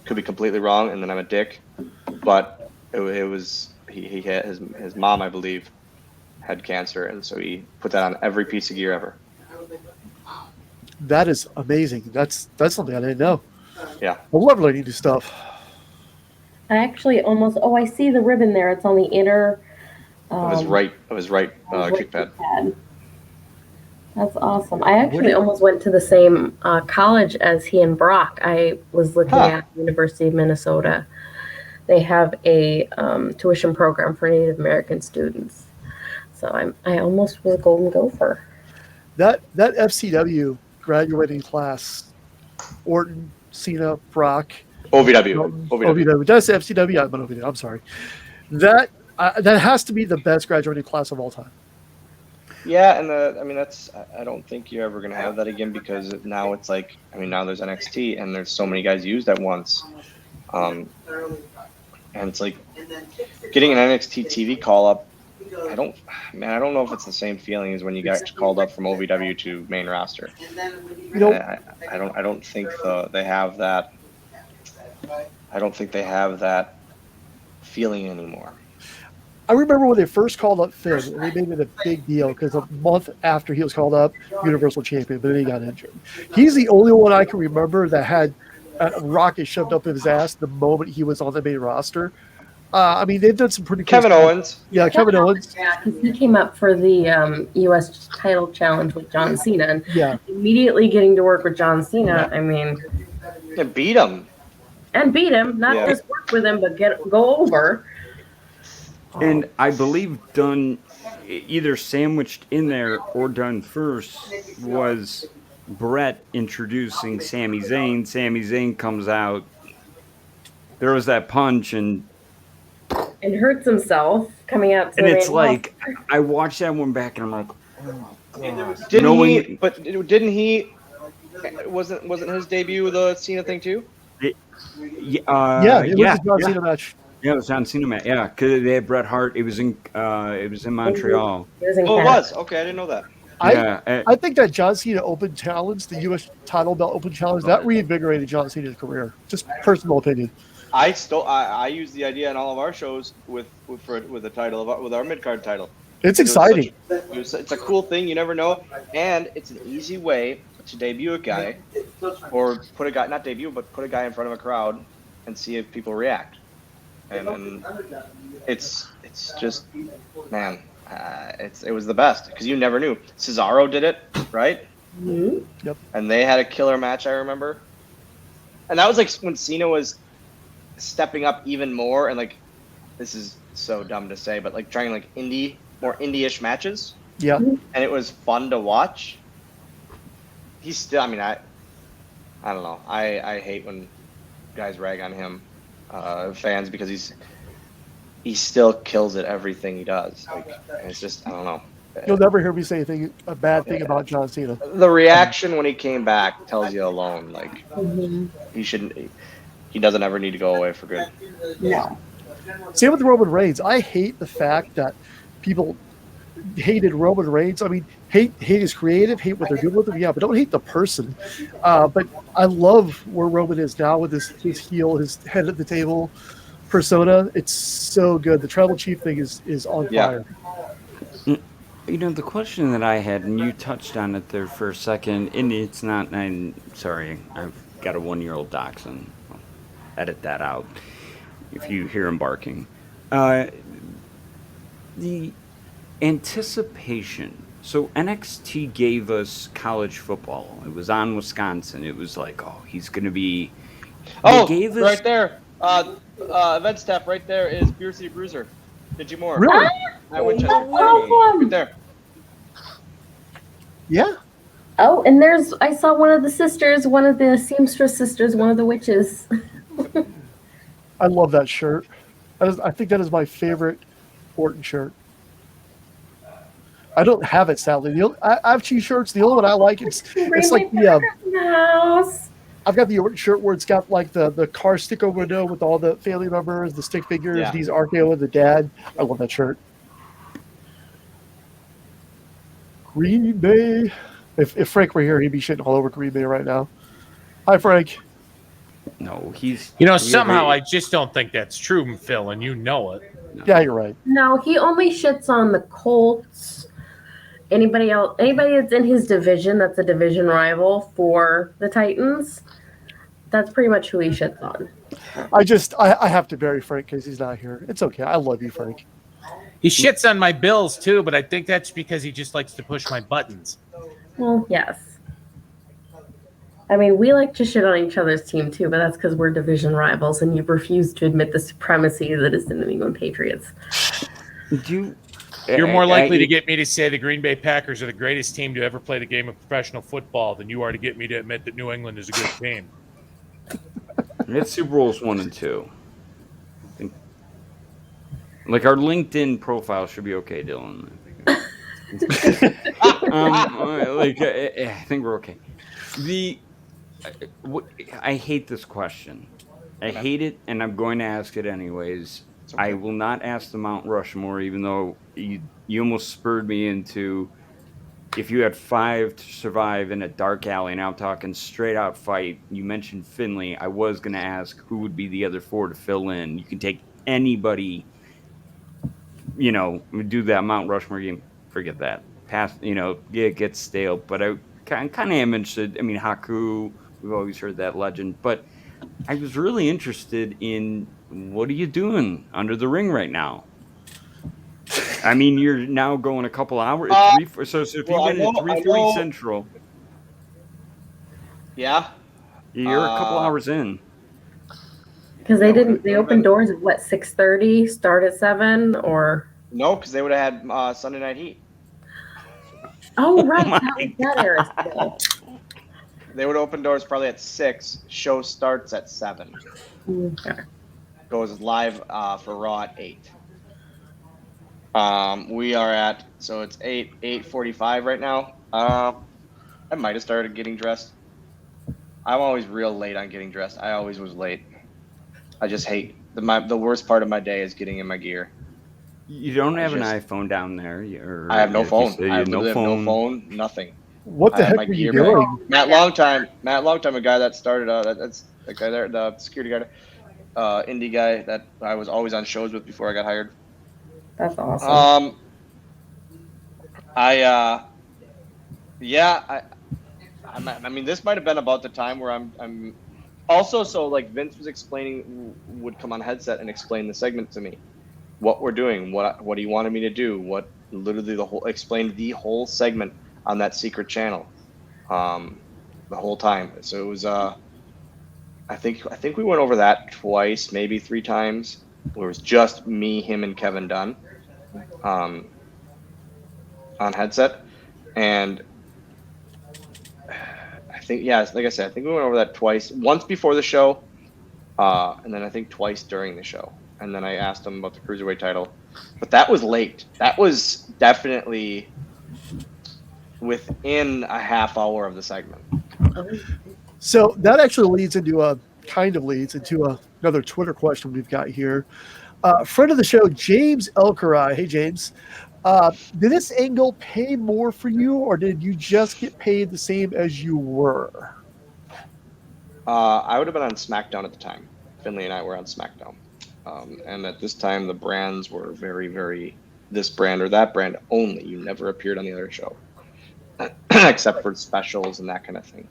could be completely wrong, and then I'm a dick, but it was he had his mom, I believe, had cancer, and so he put that on every piece of gear ever. That is amazing. That's something I didn't know. Yeah. I love learning new stuff. I actually I see the ribbon there. It's on the inner. Of his right kick pad. That's awesome. I actually almost went to the same college as he and Brock. I was looking at University of Minnesota. They have a tuition program for Native American students. So I almost was a Golden Gopher. That FCW graduating class, Orton, Cena, Brock, OVW. That's FCW. I'm an OVW. I'm sorry. That has to be the best graduating class of all time. Yeah, and I don't think you're ever gonna have that again, because now it's like, now there's NXT and there's so many guys used at once, and it's like getting an NXT TV call up. I don't know if it's the same feeling as when you got called up from OVW to main roster. I don't think they have that. I don't think they have that feeling anymore. I remember when they first called up Finn, and they made it a big deal because a month after he was called up, Universal Champion, but then he got injured. He's the only one I can remember that had a rocket shoved up his ass the moment he was on the main roster. I mean, they've done some pretty cool Kevin stuff. Owens. Yeah, Kevin Owens. Yeah, because he came up for the U.S. title challenge with John Cena. And Yeah. immediately getting to work with John Cena, I mean, And beat him. and beat him, not Yeah. just work with him, but go over. And I believe done either sandwiched in there or done first was Brett introducing Sami Zayn. Sami Zayn comes out, throws that punch, and hurts himself coming out to and the it's main like I watched that one back and I'm like, oh my god. Didn't he? Wasn't his debut the Cena thing too? It was a John Cena match. Yeah, it was John Cena match. Yeah, because they had Bret Hart. It was in Montreal. It was in Oh, it Canada. was. Okay, I didn't know that. I think that John Cena Open Challenge, the U.S. title belt Open Challenge, that reinvigorated John Cena's career. Just personal opinion. I use the idea in all of our shows with the title with our mid card title. It's exciting. It's a cool thing. You never know, and it's an easy way to debut a guy, or put a guy in front of a crowd and see if people react. And it's just, man, it was the best because you never knew. Cesaro did it, right? Mm-hmm. Yep. And they had a killer match, I remember. And that was like when Cena was stepping up even more, and like, this is so dumb to say, but like trying like more indie-ish matches. Yeah. And it was fun to watch. He's still, I mean, I don't know. I hate when guys rag on him, fans, because he still kills at everything he does. Like, and it's just, I don't know. You'll never hear me say a bad thing about John Cena. The reaction when he came back tells you alone. Like, he doesn't ever need to go away for good. No. Same with Roman Reigns. I hate the fact that people hated Roman Reigns. I mean, hate his creative, hate what they're doing with him, yeah, but don't hate the person. But I love where Roman is now with his heel, his head at the table persona. It's so good. The tribal chief thing is on fire. You know, the question that I had, and you touched on it there for a second, and it's not, I'm sorry, I've got a 1-year-old dachshund. I'll edit that out if you hear him barking. The anticipation. So NXT gave us college football. It was on Wisconsin. It was like, oh, he's going to be... Oh, right there. Event step right there is Beer City Bruiser. Did you more? Really? I went to awesome. right there. Yeah. Oh, and I saw one of the sisters, one of the seamstress sisters, one of the witches. I love that shirt. I think that is my favorite Orton shirt. I don't have it, sadly. I have T-shirts. The only one I like it's like the house. I've got the Orton shirt where it's got like the car sticker window with all the family members, the stick figures, Yeah. Dee's RKO and the dad. I love that shirt. Green Bay. If Frank were here, he'd be shitting all over Green Bay right now. Hi, Frank. No, he's... You know, somehow I just don't think that's true, Phil, and you know it. Yeah, you're right. No, he only shits on the Colts. Anybody that's in his division, that's a division rival for the Titans. That's pretty much who he shits on. I have to bury Frank because he's not here. It's okay. I love you, Frank. He shits on my Bills, too, but I think that's because he just likes to push my buttons. Well, yes. I mean, we like to shit on each other's team, too, but that's because we're division rivals, and you've refused to admit the supremacy that is the New England Patriots. You're more likely to get me to say the Green Bay Packers are the greatest team to ever play the game of professional football than you are to get me to admit that New England is a good team. It's Super Bowls 1 and 2. I think, like, our LinkedIn profile should be okay, Dylan. I think we're okay. I hate this question. I hate it, and I'm going to ask it anyways. Okay. I will not ask the Mount Rushmore, even though you almost spurred me into, if you had 5 to survive in a dark alley, and I'm talking straight out fight, you mentioned Finley, I was going to ask who would be the other 4 to fill in. You can take anybody do that Mount Rushmore game. Forget that. Past, it gets stale. But I kind of am interested. I mean, Haku, we've always heard that legend. But I was really interested in what are you doing under the ring right now? I mean, you're now going a couple hours. So if you went at 3:40 Central, Yeah. you're a couple hours in. Because they opened doors at what, 6:30, start at 7, or? No, because they would have had Sunday Night Heat. Oh, right. That era still. They would open doors probably at 6. Show starts at 7. Okay. Goes live for Raw at 8. We are at, so it's 8:45 right now. I might have started getting dressed. I'm always real late on getting dressed. I always was late. I just hate the worst part of my day is getting in my gear. You don't have an iPhone down there. I have no phone. I have no phone. Nothing. What the heck are you doing? Matt Longtime, a guy that started. That's the guy there, the security guard, indie guy that I was always on shows with before I got hired. That's awesome. I mean, this might have been about the time where I'm also, so like Vince was explaining, would come on headset and explain the segment to me, what we're doing, what he wanted me to do, what literally explained the whole segment on that secret channel, the whole time. So it was, I think we went over that twice, maybe 3 times. It was just me, him, and Kevin Dunn, on headset, and I think, yeah, like I said, I think we went over that twice. Once before the show, and then I think twice during the show. And then I asked him about the Cruiserweight title. But that was late. That was definitely within a half hour of the segment. So that actually leads into another Twitter question we've got here. Friend of the show, James Elkarai. Hey, James. Did this angle pay more for you, or did you just get paid the same as you were? I would have been on SmackDown at the time. Finley and I were on SmackDown. And at this time, the brands were very, very this brand or that brand only. You never appeared on the other show, except for specials and that kind of thing.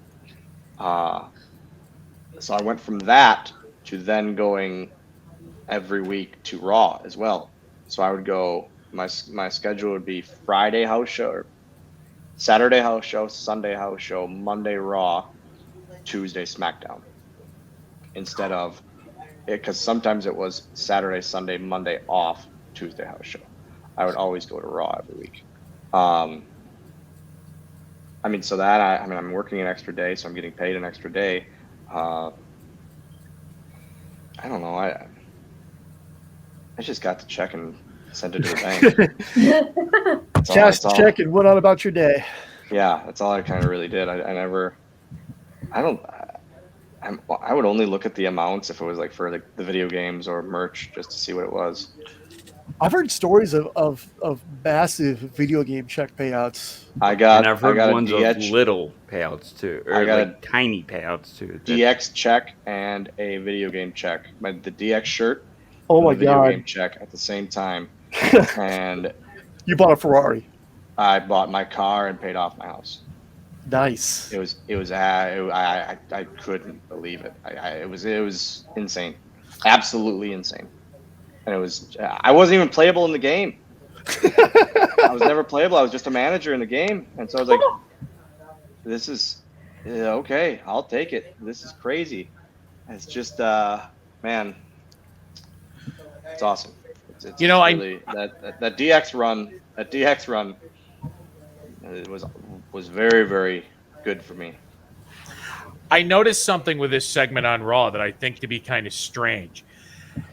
So I went from that to then going every week to Raw as well. So I would go, my schedule would be Friday house show, or Saturday house show, Sunday house show, Monday Raw, Tuesday SmackDown. Instead of, because sometimes it was Saturday, Sunday, Monday off, Tuesday house show. I would always go to Raw every week. I mean, so that, I'm working an extra day, so I'm getting paid an extra day. I don't know. I just got the check and sent it to the bank. Just check and what on about your day? Yeah, that's all I kind of really did. I would only look at the amounts if it was like for like the video games or merch, just to see what it was. I've heard stories of massive video game check payouts. I've heard ones of little payouts too, or tiny payouts too. DX check and a video game check. The DX shirt. Oh my video god! Game check at the same time. And you bought a Ferrari. I bought my car and paid off my house. Nice. It was. I couldn't believe it. It was insane, absolutely insane. And it was. I wasn't even playable in the game. I was never playable. I was just a manager in the game, and so I was like, "This is okay. I'll take it. This is crazy." It's just, man, it's awesome. It's really, that DX run. That DX run. It was very, very good for me. I noticed something with this segment on Raw that I think to be kind of strange.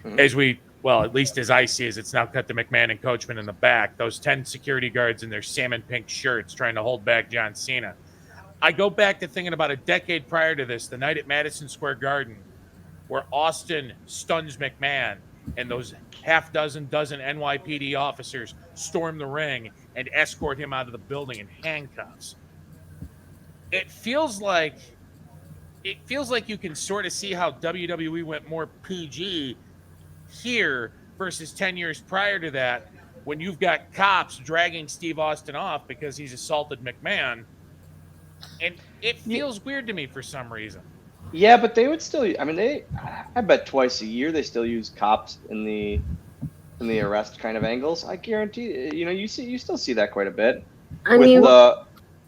Mm-hmm. At least as I see it, it's now cut to McMahon and Coachman in the back. Those 10 security guards in their salmon pink shirts trying to hold back John Cena. I go back to thinking about a decade prior to this, the night at Madison Square Garden, where Austin stuns McMahon and those dozen NYPD officers storm the ring and escort him out of the building in handcuffs. It feels like you can sort of see how WWE went more PG here versus 10 years prior to that, when you've got cops dragging Steve Austin off because he's assaulted McMahon, and it feels weird to me for some reason. Yeah, but they would still. I mean, I bet twice a year they still use cops in the arrest kind of angles. I guarantee. You still see that quite a bit. I mean, you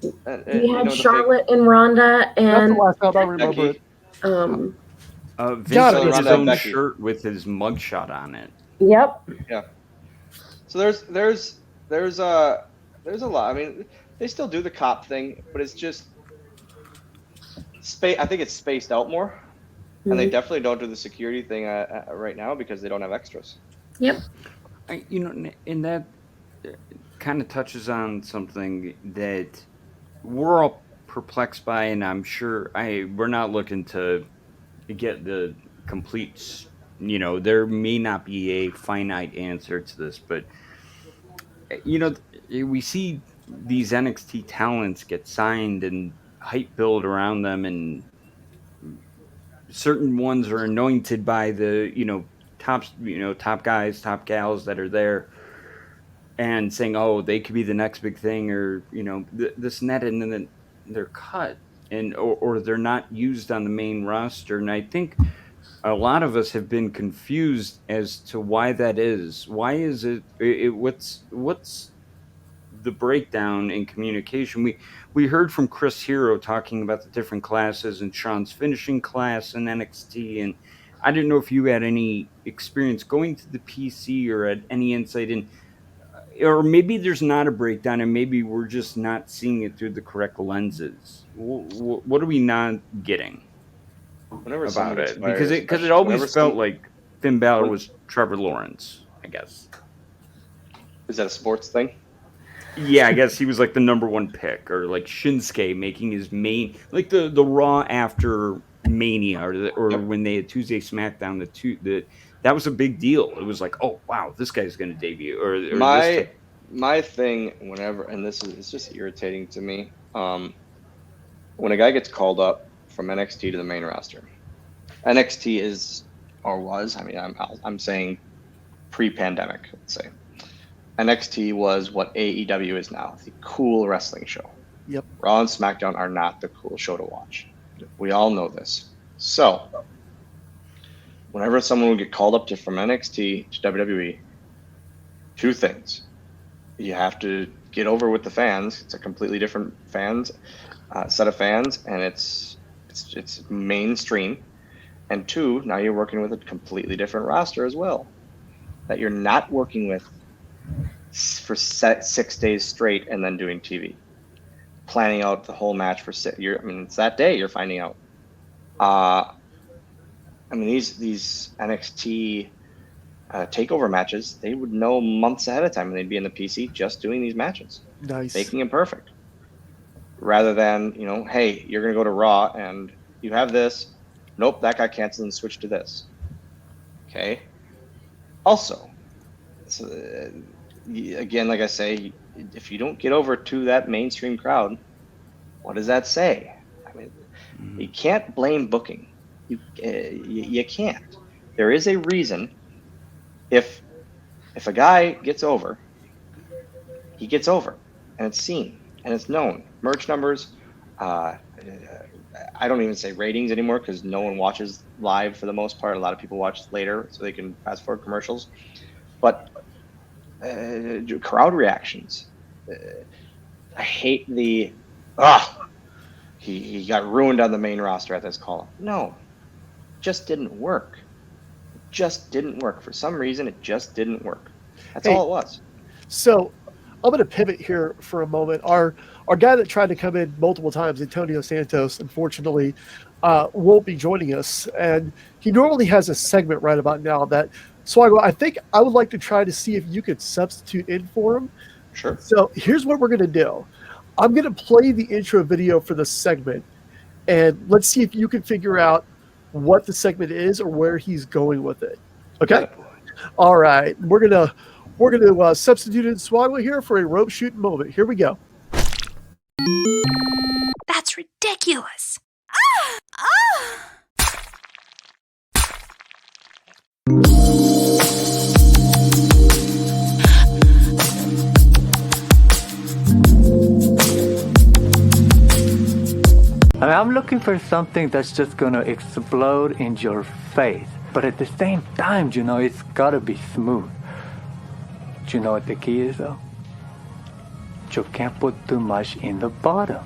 you had Charlotte and Ronda That's and the last time I remember Becky. it. Vince Got it. has his Ronda own Becky. shirt with his mugshot on it. yep. So there's a lot. I mean, they still do the cop thing, but it's just I think it's spaced out more, and they definitely don't do the security thing right now because they don't have extras. Yep. And that kind of touches on something that we're all perplexed by, and I'm sure we're not looking to get the complete. There may not be a finite answer to this, but we see these NXT talents get signed and hype build around them, and certain ones are anointed by the top guys, top gals that are there, and saying, oh, they could be the next big thing, or this and that, and then they're cut, and or they're not used on the main roster. And I think a lot of us have been confused as to why that is. Why is it? What's the breakdown in communication? We heard from Chris Hero talking about the different classes and Sean's finishing class in NXT, and I didn't know if you had any experience going to the PC or had any insight in, or maybe there's not a breakdown and maybe we're just not seeing it through the correct lenses. What are we not getting about it? Because it always felt like Finn Balor was Trevor Lawrence, I guess. Is that a sports thing? Yeah, I guess he was like the number one pick, or like Shinsuke making his main, like the Raw after Mania, or when they had Tuesday SmackDown, that was a big deal. It was like, oh wow, this guy's going to debut. Or my thing, whenever, and it's just irritating to me, when a guy gets called up from NXT to the main roster, NXT is or was, I mean, I'm saying pre-pandemic, let's say. NXT was what AEW is now, the cool wrestling show. Yep. Raw and SmackDown are not the cool show to watch. We all know this. So, whenever someone would get called up from NXT to WWE, two things. You have to get over with the fans. It's a completely different set of fans, and it's mainstream. And two, now you're working with a completely different roster as well, that you're not working with for 6 days straight and then doing TV, planning out the whole match for it's that day you're finding out. I mean, these NXT takeover matches, they would know months ahead of time, and they'd be in the PC just doing these matches, making it perfect. Rather than hey, you're gonna go to Raw and you have this. Nope, that got canceled and switched to this. Okay. Also, so, again, like I say, if you don't get over to that mainstream crowd, what does that say? I mean, you can't blame booking. You can't. There is a reason. If a guy gets over, he gets over, and it's seen and it's known. Merch numbers. I don't even say ratings anymore because no one watches live for the most part. A lot of people watch later so they can fast forward commercials. But crowd reactions. I hate he got ruined on the main roster at this call. No, just didn't work. Just didn't work. For some reason, it just didn't work. That's all it was. So I'm going to pivot here for a moment. Our guy that tried to come in multiple times, Antonio Santos, unfortunately, won't be joining us. And he normally has a segment right about now that Swoggle, I think I would like to try to see if you could substitute in for him. Sure. So here's what we're going to do. I'm going to play the intro video for the segment, and let's see if you can figure out what the segment is or where he's going with it. Okay? All right. We're gonna substitute in Swoggle here for a rope shooting moment. Here we go. That's ridiculous. I mean, I'm looking for something that's just gonna explode in your face. But at the same time, you know, it's gotta be smooth. Do you know what the key is, though? You can't put too much in the bottom.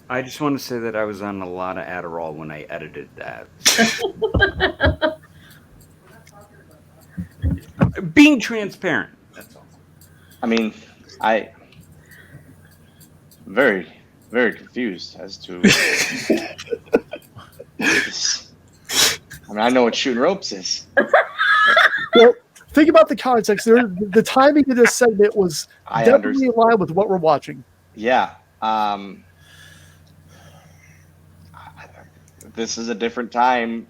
I just want to say that I was on a lot of Adderall when I edited that. Being transparent. That's all. I mean, I'm very, very confused as to. I mean, I know what shooting ropes is. Well, think about the context. The timing of this segment was definitely in line with what we're watching. Yeah. This is a different time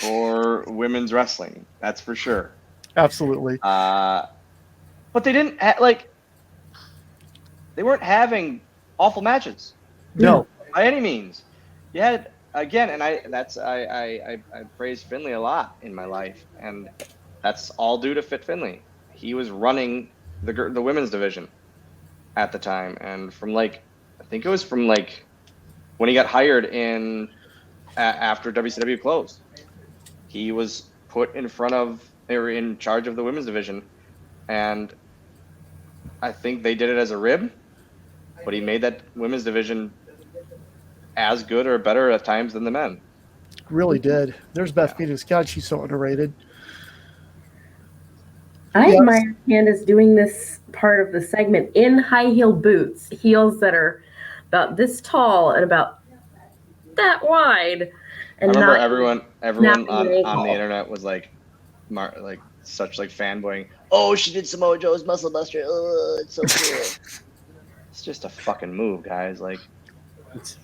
for women's wrestling. That's for sure. Absolutely. But they didn't they weren't having awful matches. No. By any means. You had again, and I praise Finley a lot in my life, and that's all due to Fit Finley. He was running the women's division at the time, and I think it was from when he got hired after WCW closed, he was put in charge of the women's division, and I think they did it as a rib, but he made that women's division as good or better at times than the men. Really did. There's Beth Phoenix. God, she's so underrated. I admire Candace doing this part of the segment in high-heeled boots, heels that are about this tall and about that wide. And I remember not everyone on the ankle. internet was such fanboying. Oh, she did Samoa Joe's Muscle Buster. Oh, it's so cool. It's just a fucking move, guys. It's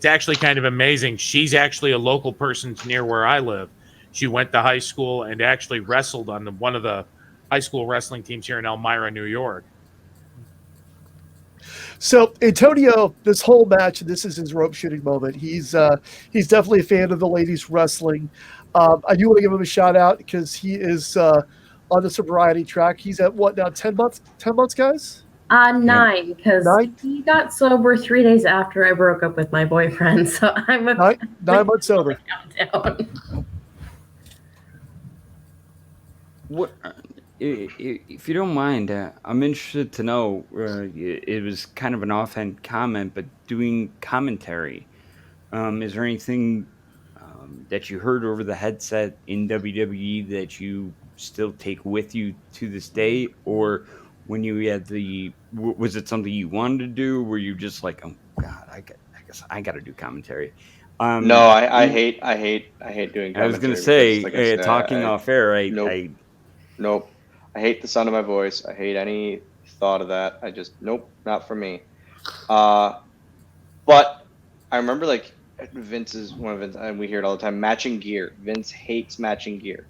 actually kind of amazing. She's actually a local person near where I live. She went to high school and actually wrestled on one of the high school wrestling teams here in Elmira, New York. So Antonio, this whole match, this is his rope shooting moment. He's definitely a fan of the ladies wrestling. I do want to give him a shout out because he is on the sobriety track. He's at what now? 10 months? 10 months, guys? 9, because he got sober 3 days after I broke up with my boyfriend. So I'm 9 months sober. Countdown. What, if you don't mind, I'm interested to know. It was kind of an offhand comment, but doing commentary. Is there anything that you heard over the headset in WWE that you still take with you to this day, or when you had was it something you wanted to do? Were you just like, oh God, I guess I got to do commentary? No, I hate doing commentary. I was gonna say, because, like I said, talking off air. Nope. I hate the sound of my voice. I hate any thought of that. I just not for me. But I remember Vince's one of Vince, and we hear it all the time. Matching gear. Vince hates matching gear.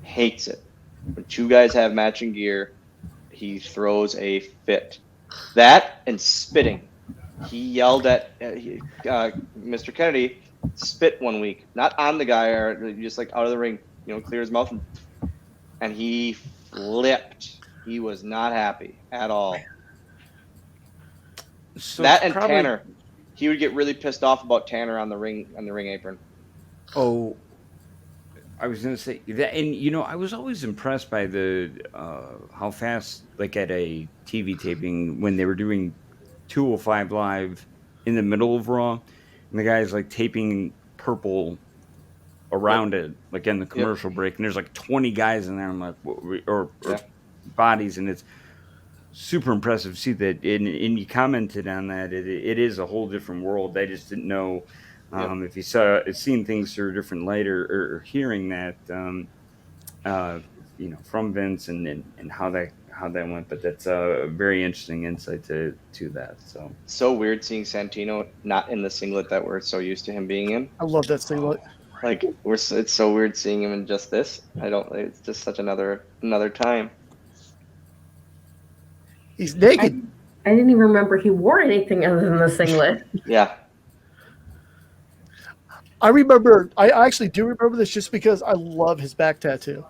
Hates it. When two guys have matching gear, he throws a fit. That and spitting. He yelled at Mr. Kennedy, spit one week, not on the guy or just out of the ring, clear his mouth, and he flipped. He was not happy at all. So that and Tanner, he would get really pissed off about Tanner on the ring apron. Oh, I was gonna say that, and I was always impressed by the how fast, at a TV taping when they were doing 205 Live in the middle of Raw, and the guy's taping purple around it, in the commercial break, and there's 20 guys in there. I'm like, or bodies, and it's super impressive to see that. And you commented on that. It is a whole different world. I just didn't know if you seen things through a different light or hearing that, from Vince and how that went. But that's a very interesting insight to that. So weird seeing Santino not in the singlet that we're so used to him being in. I love that singlet. It's so weird seeing him in just this. It's just such another time. He's naked. I didn't even remember he wore anything other than the singlet. Yeah. I actually do remember this just because I love his back tattoo.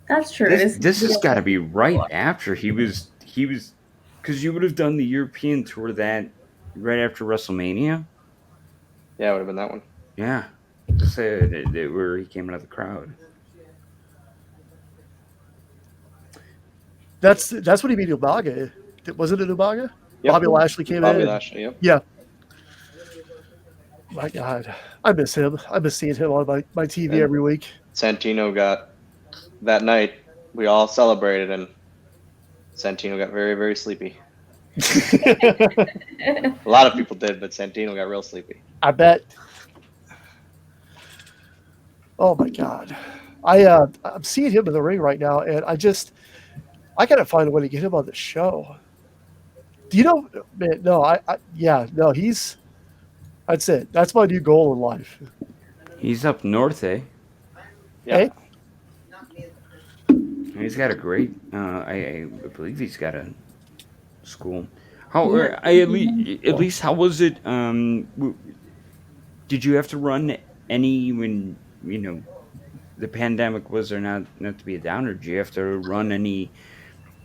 That's true. This has got to be right after he was, because you would have done the European tour that right after WrestleMania. Yeah, it would have been that one. Yeah, where he came out of the crowd. That's what he beat Umaga. Wasn't it Umaga? Yep. Bobby Lashley came Bobby in. Lashley, yep. Yeah. My God, I miss him. I miss seeing him on my TV And every week. Santino got that night. We all celebrated, and Santino got very, very sleepy. A lot of people did, but Santino got real sleepy. I bet. Oh my God, I'm seeing him in the ring right now, and I gotta find a way to get him on the show. Do you know, man? No, he's. That's it. That's my new goal in life. He's up north, eh? Yeah. Hey? He's got a great. I believe he's got a school. At least how was it? Did you have to run any when the pandemic was there? Not to be a downer. Did you have to run any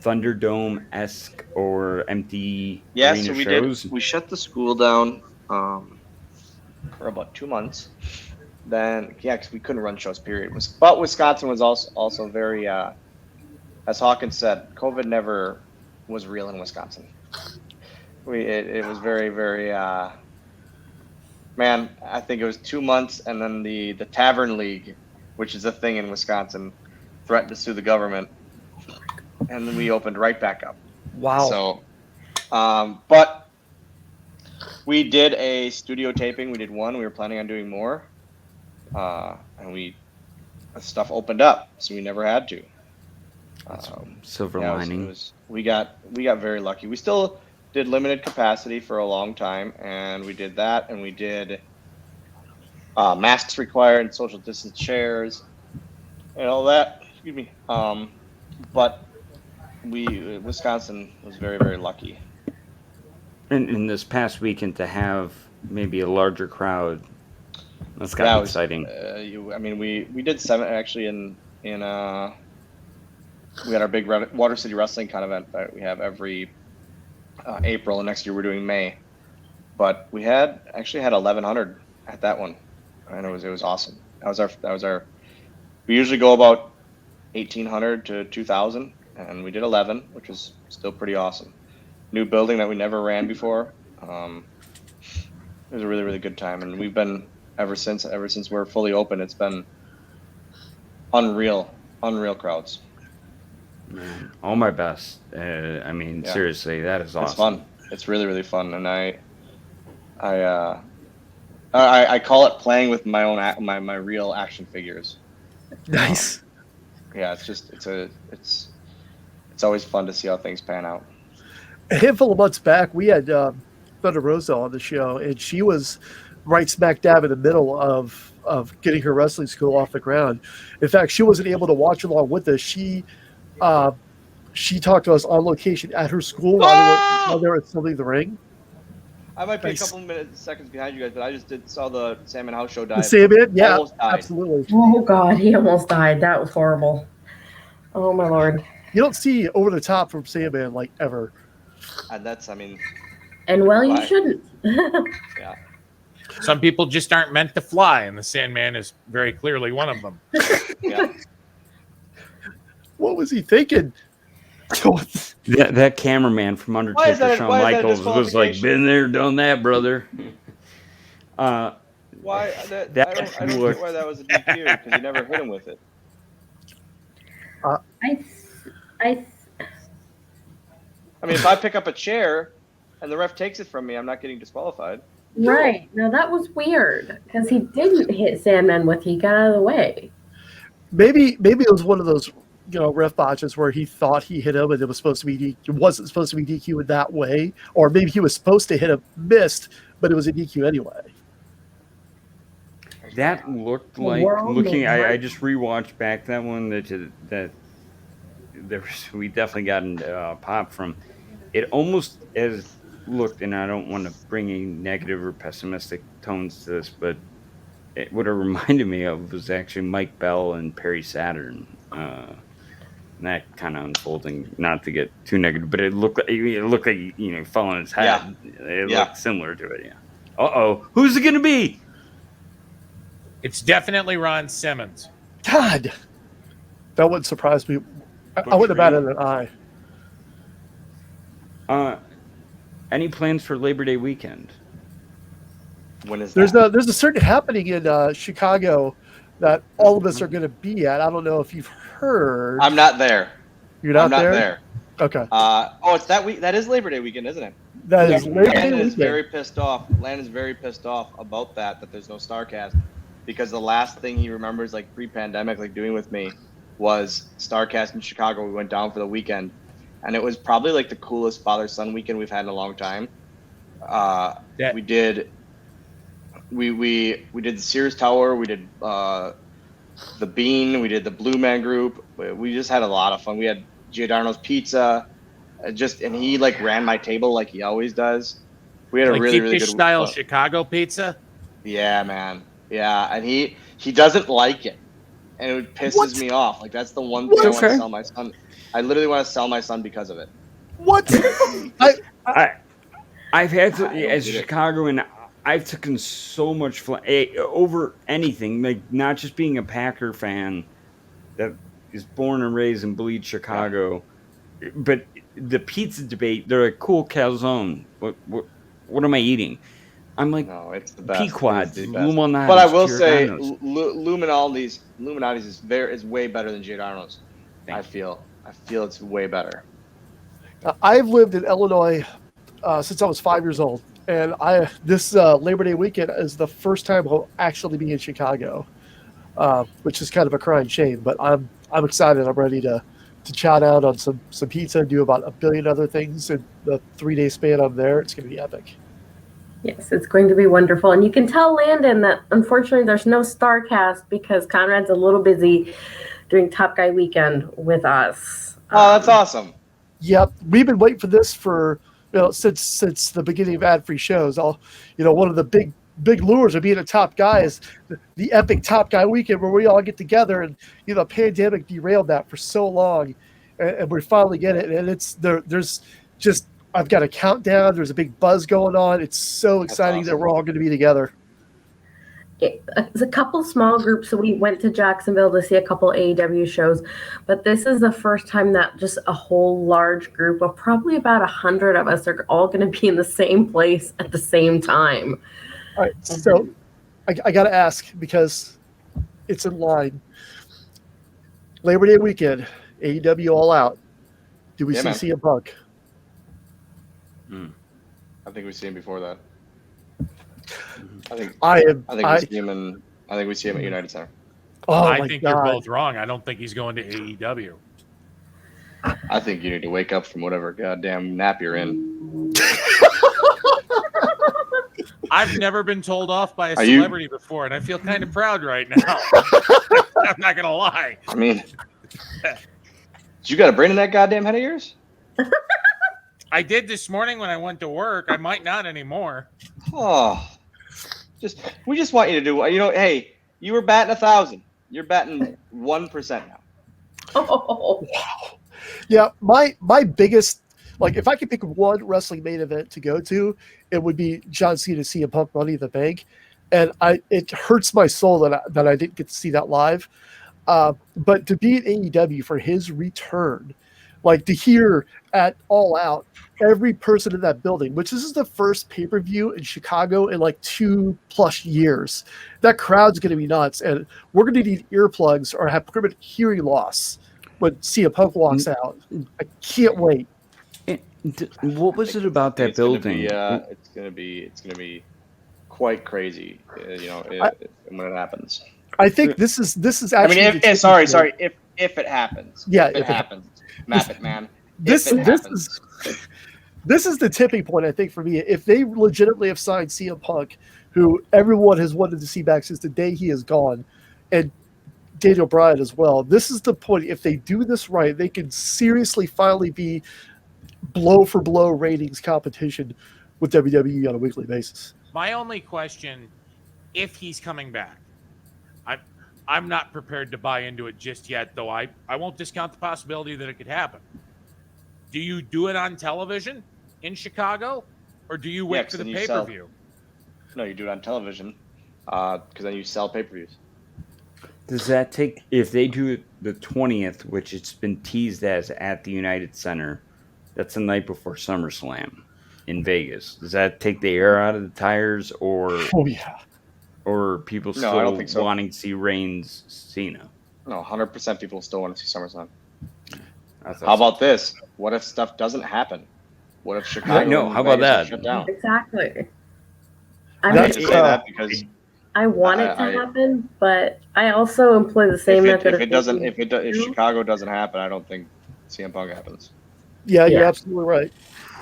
Thunderdome-esque or empty Yeah, arena so we shows? did. We shut the school down for about 2 months. Then, yeah, because we couldn't run shows, period. But Wisconsin was also very, as Hawkins said, COVID never was real in Wisconsin. It was very, very, man, I think it was 2 months, and then the Tavern League, which is a thing in Wisconsin, threatened to sue the government, and then we opened right back up. Wow. So, but we did a studio taping. We did one. We were planning on doing more, and stuff opened up, so we never had to. Silver Yeah, lining. we got very lucky. We still did limited capacity for a long time, and we did that, and we did masks required and social distance chairs and all that. Excuse me. But Wisconsin was very, very lucky. In this past weekend to have maybe a larger crowd, that's kind of exciting. We did 7 actually in we had our big Water City Wrestling kind of event that we have every April, and next year we're doing May. But we actually had 1,100 at that one, and it was awesome. That was our. We usually go about 1,800 to 2,000, and we did 11, which was still pretty awesome. New building that we never ran before. It was a really, really good time, and we've been ever since we're fully open. It's been unreal crowds. Man, all my best. Seriously, that is awesome. It's fun. It's really, really fun, and I call it playing with my own my real action figures. Nice. Yeah, it's always fun to see how things pan out. A handful of months back, we had Thunder Rosa on the show, and she was right smack dab in the middle of getting her wrestling school off the ground. In fact, she wasn't able to watch along with us. She talked to us on location at her school while they were filming the ring. I might be Nice. a couple seconds behind you guys, but I just saw the Salmon House show die. The Sandman? Yeah, Almost died. absolutely. Oh God, he almost died. That was horrible. Oh my Lord. You don't see over the top from Sandman like ever. And that's, And well, you Why? shouldn't. yeah. Some people just aren't meant to fly, and the Sandman is very clearly one of them. Yeah. What was he thinking? That cameraman from Undertaker, Shawn Michaels, was like, "Been there, done that, brother." Why? I don't get why that was a DQ, because he never hit him with it. If I pick up a chair and the ref takes it from me, I'm not getting disqualified. Right. Now that was weird because he didn't hit Sandman with. He got out of the way. Maybe it was one of those ref botches where he thought he hit him and it was supposed to be it wasn't supposed to be DQ in that way, or maybe he was supposed to hit him, missed, but it was a DQ anyway. That looked like I just rewatched back that one that we definitely got into pop from. It almost as looked, and I don't want to bring any negative or pessimistic tones to this, but what it reminded me of was actually Mike Bell and Perry Saturn that kind of unfolding. Not to get too negative, but it looked like he fell on his head. It looked similar to it. Yeah. Who's it gonna be? It's definitely Ron Simmons. God, that wouldn't surprise me. I wouldn't have batted an eye. Any plans for Labor Day weekend? When is there's that? there's a certain happening in Chicago that all of us are going to be at. I don't know if you've heard. I'm not there. You're not I'm not there? there. Okay. It's that week. That is Labor Day weekend, isn't it? That is Labor Day Landon is weekend. very pissed off. Landon's very pissed off about that there's no StarCast, because the last thing he remembers, like pre-pandemic, like doing with me, was StarCast in Chicago. We went down for the weekend, and it was probably like the coolest father-son weekend we've had in a long time. We did the Sears Tower. We did the Bean. We did the Blue Man Group. We just had a lot of fun. We had Giordano's Pizza, and he like ran my table like he always does. We had a really good style Chicago pizza. Yeah, man. Yeah, and he doesn't like it, and it pisses me off. Like that's the one thing I want to sell my son. I literally want to sell my son because of it. What? I've had to, as a Chicagoan, I've taken so much over anything, like not just being a Packer fan that is born and raised and bleeds Chicago, but the pizza debate. They're like, cool calzone. What am I eating? I'm like, no, it's the best. Pequod's, Luminati's. But I will say, Luminati's is way better than Giordano's. I feel it's way better. I've lived in Illinois since I was 5 years old, and this Labor Day weekend is the first time I'll actually be in Chicago, which is kind of a crying shame. But I'm excited. I'm ready to chow down on some pizza and do about a billion other things in the 3-day span I'm there. It's going to be epic. Yes, it's going to be wonderful. And you can tell Landon that unfortunately there's no StarCast because Conrad's a little busy doing Top Guy weekend with us. Oh, that's awesome. Yep. We've been waiting for this for since the beginning of ad-free shows. One of the big lures of being a Top Guy is the epic Top Guy weekend where we all get together, and the pandemic derailed that for so long, and we finally get it. And it's there's just I've got a countdown. There's a big buzz going on. It's so exciting that we're all going to be together. It's a couple small groups. So we went to Jacksonville to see a couple AEW shows, but this is the first time that just a whole large group of probably about 100 of us are all going to be in the same place at the same time. All right. So I got to ask, because it's in line. Labor Day weekend, AEW All Out. Do we see CM Punk? I think we see him before that. I think we see him at United Center. Oh, I think you're both wrong. I don't think he's going to AEW. I think you need to wake up from whatever goddamn nap you're in. I've never been told off by a celebrity before, and I feel kind of proud right now. I'm not gonna lie. I mean, you got a brain in that goddamn head of yours? I did this morning when I went to work. I might not anymore. Oh, we just want you to do. Hey, you were batting 1,000. You're batting 1% now. Oh, wow. Yeah, my biggest, like, if I could pick one wrestling main event to go to, it would be John Cena CM Punk Money in the Bank, and it hurts my soul that I didn't get to see that live. But to be at AEW for his return, like to hear at All Out every person in that building, which this is the first pay-per-view in Chicago in like 2+ years. That crowd's going to be nuts, and we're going to need earplugs or have permanent hearing loss when CM Punk walks out. I can't wait. What was it about that building? It's gonna be quite crazy. When it happens. I think this is actually. I mean, if it happens. Yeah, if it happens. Map it, man. This is the tipping point, I think, for me. If they legitimately have signed CM Punk, who everyone has wanted to see back since the day he is gone, and Daniel Bryan as well, this is the point. If they do this right, they can seriously finally be blow for blow ratings competition with WWE on a weekly basis. My only question, if he's coming back, I'm not prepared to buy into it just yet, though. I won't discount the possibility that it could happen. Do you do it on television in Chicago, or do you wait for the pay-per-view? No, you do it on television, because then you sell pay-per-views. Does that take, if they do it the 20th, which it's been teased as at the United Center, that's the night before SummerSlam in Vegas. Does that take the air out of the tires, or Oh yeah. or are people No, still I don't think so. wanting to see Reigns Cena? No, 100% people still want to see SummerSlam. I thought How about this? What if stuff doesn't happen? What if Chicago? I know. and How about Vegas are that? Shut down. Exactly. I That's- just say that because I want it to I- happen, but I also employ the same method. if Chicago doesn't happen, I don't think CM Punk happens. Yeah, you're Yeah. absolutely right.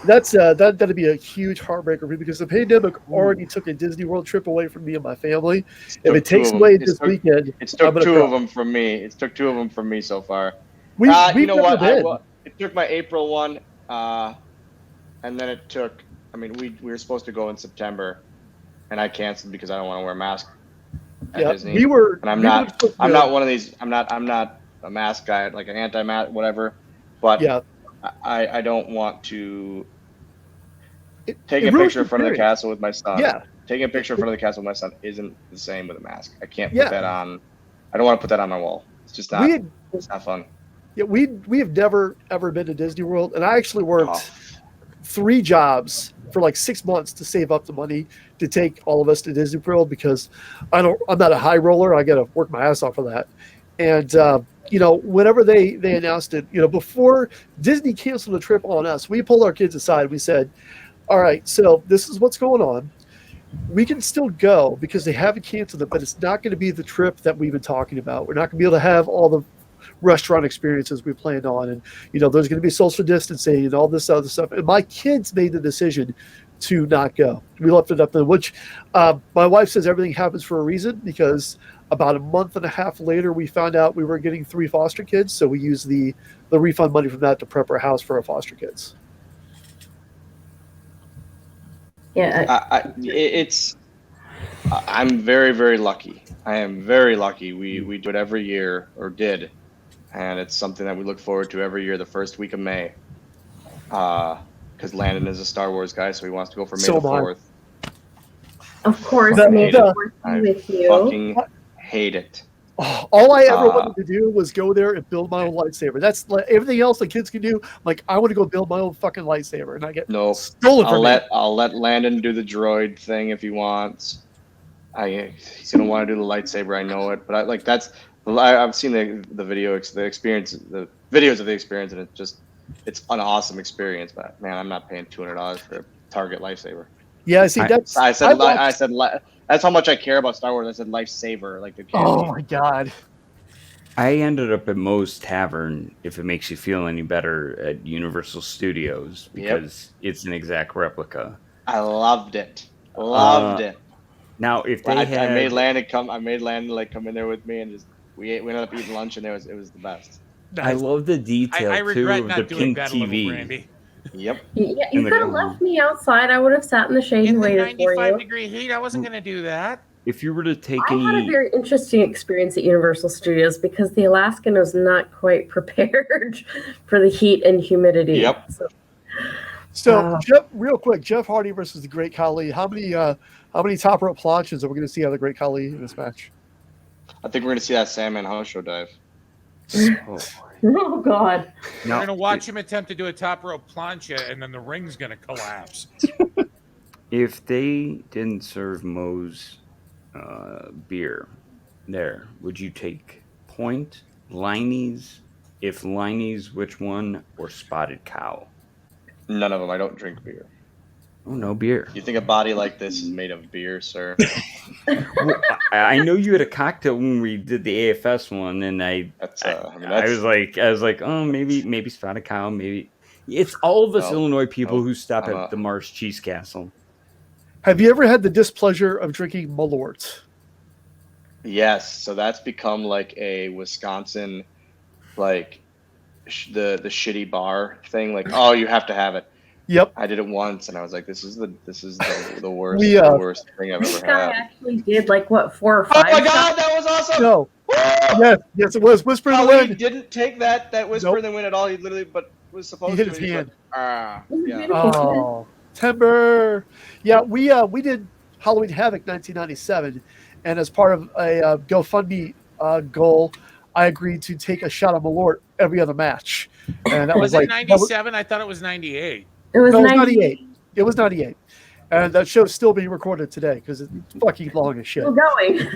That's that'd be a huge heartbreaker for me because the pandemic already took a Disney World trip away from me and my family. If it takes away this weekend, It's I'm took gonna two cry. of them from me. It's took two of them from me so far. We've You know never what? been. It took my April one, and then it took. I mean, we were supposed to go in September, and I canceled because I don't want to wear a mask at Yeah, Disney. we were. And I'm we were not. supposed to I'm go- not one of these. I'm not a mask guy, like an anti-mask, whatever. But Yeah, I don't want to it, take it a ruins picture in front of the experience. castle with my son. Yeah, Taking a picture in front of the castle with my son isn't the same with a mask. I can't put Yeah. that on. I don't want to put that on my wall. It's just not. we had, It's not fun. yeah we have never ever been to Disney World, and I actually worked Oh. 3 jobs for like 6 months to save up the money to take all of us to Disney World because I'm not a high roller. I got to work my ass off for that. And whenever they announced it, before Disney canceled the trip on us, we pulled our kids aside. We said, "All right, so this is what's going on. We can still go because they haven't canceled it, but it's not going to be the trip that we've been talking about. We're not going to be able to have all the restaurant experiences we planned on, and there's going to be social distancing and all this other stuff." And my kids made the decision to not go. We left it up to which my wife says everything happens for a reason, because about a month and a half later we found out we were getting 3 foster kids, so we used the refund money from that to prep our house for our foster kids. Yeah. I'm very, very lucky. I am very lucky. We do it every year, or did, and it's something that we look forward to every year, the first week of May. Because Landon is a Star Wars guy, so he wants to go for May So the am I. 4th. Of course, That- maybe that- working with you. Fucking hate it. All I ever wanted to do was go there and build my own lightsaber. That's like everything else the kids can do. Like, I want to go build my own fucking lightsaber, and I get No, stolen from me. I'll let Landon do the droid thing if he wants. He's gonna want to do the lightsaber. I know it, but I've seen the videos of the experience, and it's an awesome experience. But man, I'm not paying $200 for a Target lightsaber. Yeah, see, that's I said watched- that's how much I care about Star Wars. I said lifesaver, like the candy. Oh my god. I ended up at Moe's Tavern, if it makes you feel any better, at Universal Studios, because it's an exact replica. I loved it. Loved it. Now, if they I had... made Landon come in there with me, and we ended up eating lunch, and it was the best. I love the detail, I too, regret of not the doing pink that TV. a little, Brandi. Yep. Yeah, In you the could have garden. left me outside. I would have sat in the shade In and the waited for 95-degree you. heat, I wasn't going to do that. If you were to take I had a very interesting experience at Universal Studios because the Alaskan was not quite prepared for the heat and humidity. Yep. So, Jeff, real quick, Jeff Hardy versus the Great Khali. How many top rope planches are we going to see out of the Great Khali in this match? I think we're gonna see that Sandman house show dive. Oh God. We're going to watch him attempt to do a top rope plancha, and then the ring's going to collapse. If they didn't serve Moe's beer there, would you take Point, Liney's? If Liney's, which one? Or Spotted Cow? None of them. I don't drink beer. Oh, no beer. You think a body like this is made of beer, sir? Well, I know you had a cocktail when we did the AFS one, and I was like, oh, maybe Spotted Cow, maybe. It's all of us No, Illinois people no, who stop I'm at the Mars Cheese Castle. Have you ever had the displeasure of drinking Malort? Yes. So that's become like a Wisconsin, like the shitty bar thing. Like, oh, you have to have it. Yep. I did it once, and I was like, "This is the worst, We, the worst thing I've This ever guy had." actually did like what 4 or 5. Oh my god, that was awesome! No. Yes, it was Whisper in the He Wind. didn't take that whisper Nope. in the wind at all. He literally, but was supposed He hit to. his and he hand. went, yeah. Oh, Timber. Yeah, we did Halloween Havoc 1997, and as part of a GoFundMe goal, I agreed to take a shot of Malort every other match. And that Was was it like 97? I thought it was 98. It was No, it was 98. 98. It was 98. And that show's still being recorded today because it's fucking long as shit. Still going.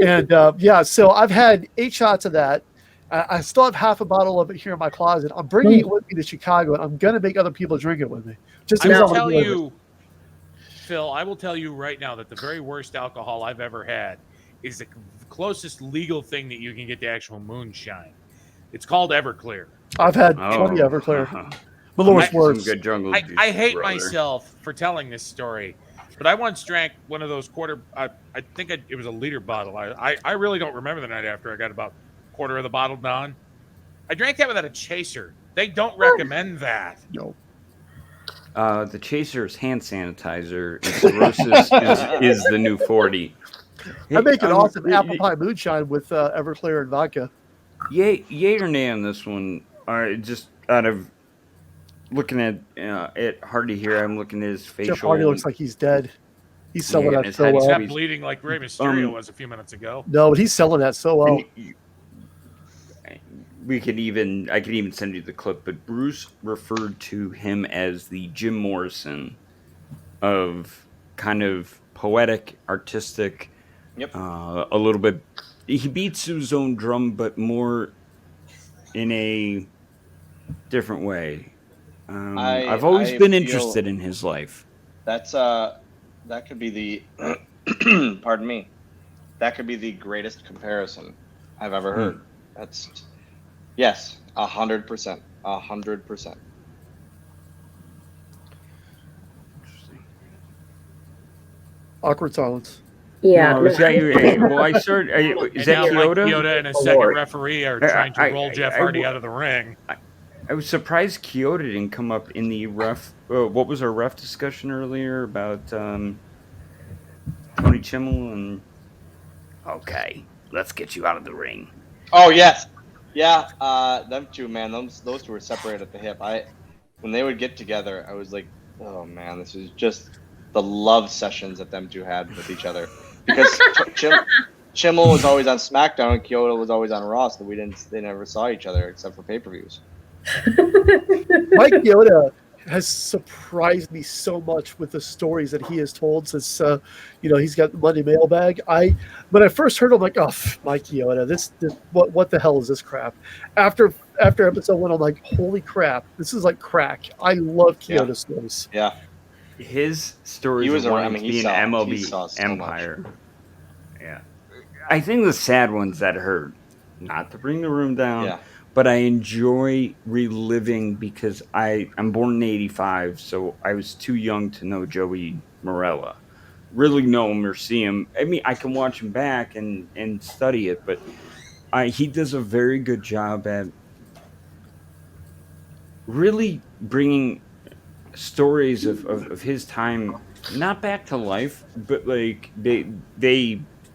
And yeah, so I've had 8 shots of that. I still have half a bottle of it here in my closet. I'm bringing it with me to Chicago, and I'm going to make other people drink it with me. Just I because will I'm tell gonna do it. you, Phil, I will tell you right now that the very worst alcohol I've ever had is the closest legal thing that you can get to actual moonshine. It's called Everclear. I've had plenty of Everclear. Malore's Some worse. good jungle juice, I hate brother. myself for telling this story, but I once drank one of those I think it was a liter bottle. I really don't remember the night after. I got about a quarter of the bottle done. I drank that without a chaser. They don't recommend that. No. The Chaser's hand sanitizer and cirrhosis is the new 40. I make an awesome y- apple y- pie moonshine with Everclear and vodka. Yay or nay on this one? Just out of looking at Hardy here, I'm looking at his facial. Jeff Hardy looks like he's dead. He's selling Yeah, that his so head's well. Not squeezed. bleeding like Rey Mysterio was a few minutes ago. No, but he's selling that so well. I could even send you the clip, but Bruce referred to him as the Jim Morrison of kind of poetic, artistic. Yep. A little bit. He beats his own drum, but more in a different way. I've always been interested in his life. That's that could be the pardon me. That could be the greatest comparison I've ever heard. That's yes, 100%, 100%. Awkward silence. Yeah. No, is that your? Well, I started. Is And that now Mike Kyoto? Chioda and his second referee are trying to roll Jeff I- Hardy out of the ring. I was surprised Kyoto didn't come up in the ref. What was our ref discussion earlier about Tony Chimmel and? Okay, let's get you out of the ring. Oh yes, yeah. Them two, man. Those two were separated at the hip. When they would get together, I was like, oh man, this is just the love sessions that them two had with each other. Because Chimmel was always on SmackDown and Kyoto was always on Raw, so they never saw each other except for pay-per-views. Mike Yoda has surprised me so much with the stories that he has told since he's got the Monday Mailbag. When I first heard him, I'm like, oh, Mike Yoda, this what the hell is this crap? After episode 1, I'm like, holy crap, this is like crack. I love Kyoto's stories. Yeah. His stories He was of around. wanting to be an He saw MLB so empire. much. Yeah, I think the sad ones that hurt. Not to bring the room down. Yeah. But I enjoy reliving because I'm born in '85, so I was too young to know Joey Morella. Really know him or see him. I mean, I can watch him back and study it, but he does a very good job at really bringing stories of his time, not back to life, but like they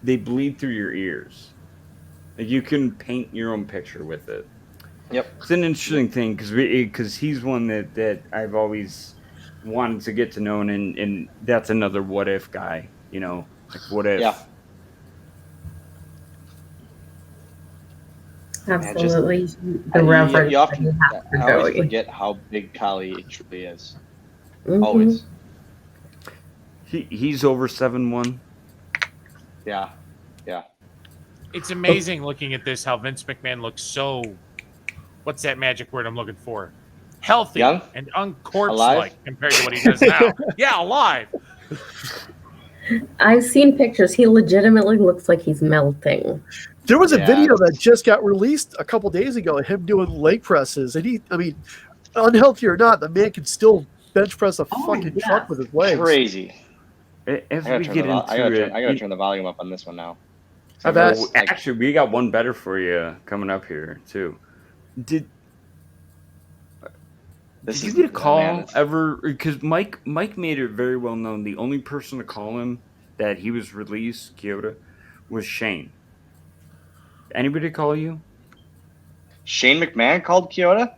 bleed through your ears. Like you can paint your own picture with it. Yep. It's an interesting thing because he's one that I've always wanted to get to know, and that's another what if guy, like what if. Yeah. Absolutely. The reverence. You often, that I always Joey. forget how big Kali truly is. Mhm. Always. He's over 7'1". Yeah. Yeah. It's amazing looking at this, how Vince McMahon looks so, what's that magic word I'm looking for? Healthy Young? and uncorpse-like Alive? compared to what he does now. Yeah, alive. I've seen pictures. He legitimately looks like he's melting. There was a Yeah. video that just got released a couple days ago of him doing leg presses, and unhealthy or not, the man can still bench press a fucking yeah. truck with his legs. Crazy. As I we gotta, get turn the, I, into gotta, it, turn, I gotta turn the volume up on this one now. I've asked- well, actually, we got one better for you coming up here too. Did you get a call ever? Because Mike made it very well known. The only person to call him that he was released, Kyoto, was Shane. Anybody call you? Shane McMahon called Kyoto?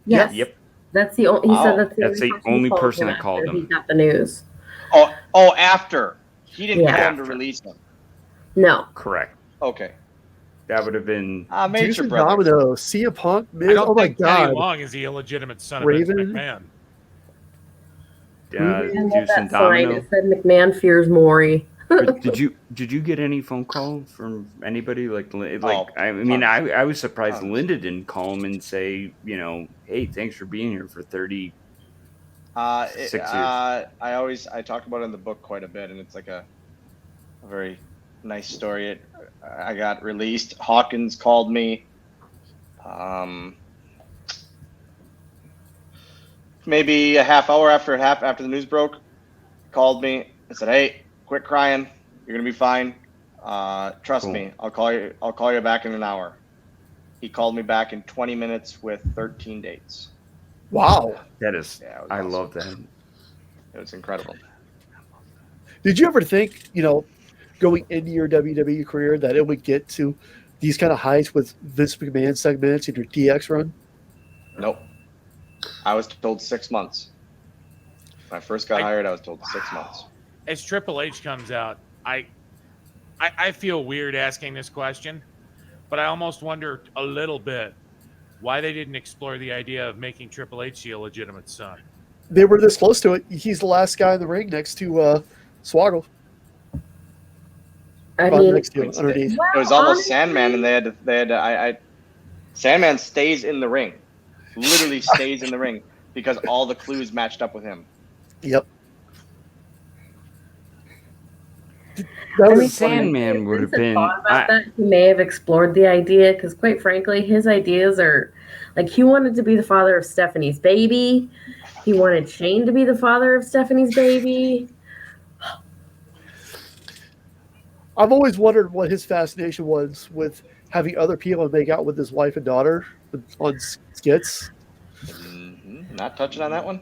Yes. Yep. That's the only. He said That's the only person that called him. He him. got the news. Oh, after. He didn't call him After. to release him. No. Correct. Okay. That would have been Major Deuce brother. Domino, CM Punk, I Miz. don't Oh my think Teddy God. Long is the illegitimate son Raven? of Vince McMahon. I love Deuce that and sign. Domino. It said McMahon fears Maury. Did you get any phone call from anybody I was surprised Linda didn't call him and say, hey, thanks for being here for 36 years. I talk about it in the book quite a bit, and it's like a very nice story. I got released. Hawkins called me. Maybe a half hour after the news broke, called me and said, "Hey, quit crying. You're gonna be fine. Trust me. I'll call you back in an hour." He called me back in 20 minutes with 13 dates. Wow. That is, I awesome. love that. It was incredible. Did you ever think, going into your WWE career that it would get to these kind of heights with Vince McMahon segments in your DX run? Nope. I was told 6 months. When I first got hired, I was told 6 months. As Triple H comes out, I feel weird asking this question, but I almost wonder a little bit why they didn't explore the idea of making Triple H the illegitimate son. They were this close to it. He's the last guy in the ring next to Swoggle. I mean, next to him, underneath. It was almost Sandman, and they had to, Sandman stays in the ring, literally stays in the ring because all the clues matched up with him. Yep. I mean, Sandman would have been. Thought about that. He may have explored the idea because, quite frankly, his ideas are like he wanted to be the father of Stephanie's baby. He wanted Shane to be the father of Stephanie's baby. I've always wondered what his fascination was with having other people make out with his wife and daughter on skits. Not touching on that one.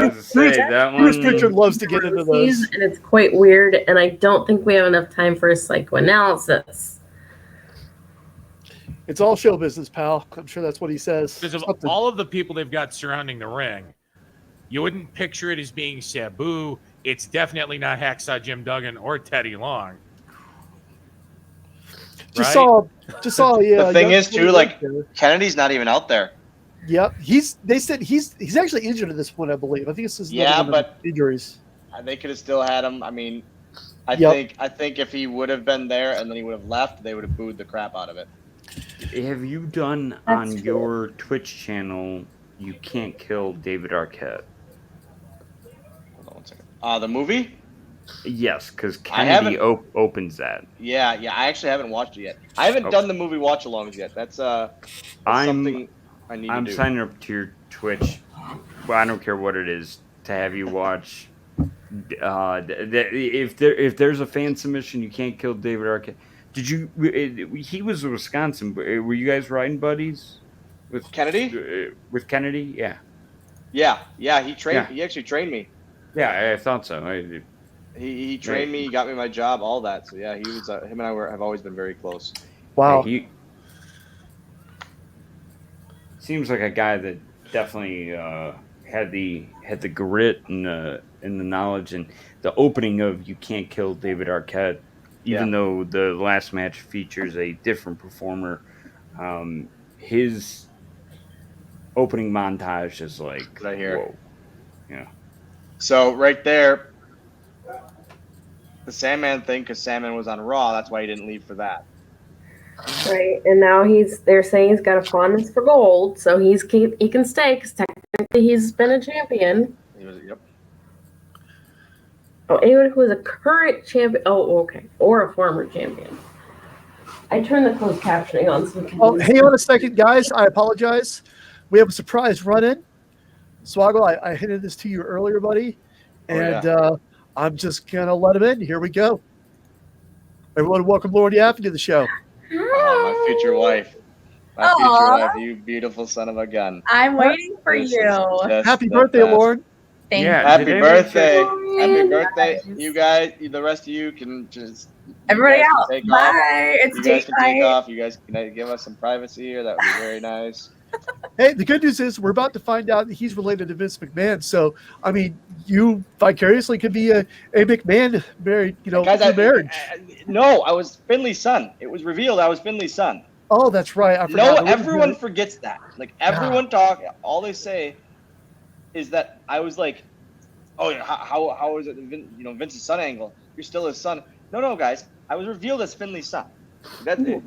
Bruce Pritchard loves to get into those. And it's quite weird, and I don't think we have enough time for a psychoanalysis. It's all show business, pal. I'm sure that's what he says. Because of all of the people they've got surrounding the ring, you wouldn't picture it as being Sabu. It's definitely not Hacksaw Jim Duggan or Teddy Long. Just saw. Yeah. The thing is, too, like Kennedy's not even out there. Yep, they said he's actually injured at this point, I believe. I think it's but injuries. They could have still had him. I mean, I think if he would have been there and then he would have left, they would have booed the crap out of it. Have you done on your Twitch channel? You Can't Kill David Arquette. Hold on 1 second. The movie? Yes, because Kennedy opens that. Yeah. I actually haven't watched it yet. I haven't done the movie watch-alongs yet. That's something I need to do. I'm signing up to your Twitch. Well, I don't care what it is to have you watch. If there's a fan submission, You Can't Kill David Arquette. Did you? He was in Wisconsin. Were you guys riding buddies with Kennedy? With Kennedy, yeah. Yeah. He trained. Yeah. He actually trained me. Yeah, I thought so. He trained me. He got me my job. All that. So yeah, he was. Him and I have always been very close. Wow. He seems like a guy that definitely had the grit and the knowledge, and the opening of You Can't Kill David Arquette. Even though the last match features a different performer, his opening montage is like, right here. Whoa. Yeah. So right there, the Sandman thing, because Sandman was on Raw, that's why he didn't leave for that. Right, and now they're saying he's got a fondness for gold, so he can stay because technically he's been a champion. Yep. Oh, anyone who is a current champion. Oh, okay, or a former champion. I turned the closed captioning on. So oh, hang on a second, guys. I apologize. We have a surprise run-in. Swoggle, I hinted this to you earlier, buddy, and I'm just gonna let him in. Here we go. Everyone, welcome Lauren Yaffe to the show. Oh, my future wife. My future Aw. wife, you beautiful son of a gun. I'm waiting for This is you. just Happy the birthday, best. Lauren. Thank Yeah, you. Happy did anyone birthday. say- Happy birthday. guys. You guys, the rest of you can just. Everybody you guys can out. take Bye. off. It's You guys date can take night. off. You guys can give us some privacy here. That would be very nice. Hey, the good news is we're about to find out that he's related to Vince McMahon. So, I mean, you vicariously could be a McMahon married, Guys, through marriage. No, I was Finley's son. It was revealed I was Finley's son. Oh, that's right. I No, forgot. I wasn't everyone here. forgets that. Like everyone all they say is that I was like, oh yeah, how is it? Vince's son angle. You're still his son. No, guys, I was revealed as Finley's son. That's it.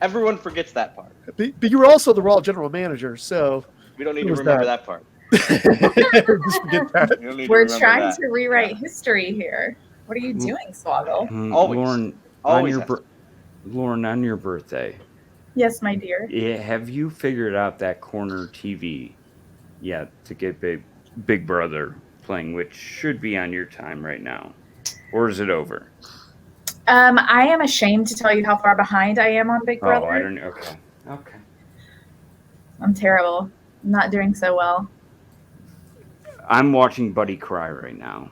Everyone forgets that part. But you were also the Raw general manager, so We don't need Who to was remember that? that part. just forget that. We don't need to We're remember trying that. to rewrite history here. What are you doing, Swoggle? Always. Lauren, Always on has your Lauren, on your birthday, Yes, my dear. have you figured out that corner TV yet to get Big Brother playing, which should be on your time right now, or is it over? I am ashamed to tell you how far behind I am on Big Brother. Oh, I don't know. Okay. I'm terrible. I'm not doing so well. I'm watching Buddy cry right now.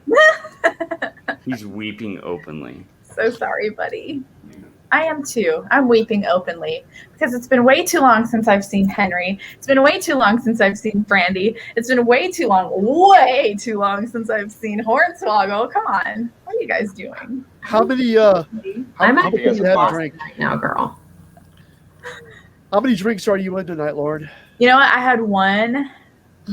He's weeping openly. So sorry, buddy. I am too. I'm weeping openly because it's been way too long since I've seen Henry. It's been way too long since I've seen Brandi. It's been way too long since I've seen Hornswoggle. Come on. What are you guys doing? How many I'm how many actually you have lost drink? right now, girl. How many drinks are you in tonight, Lauren? You know what? I had one,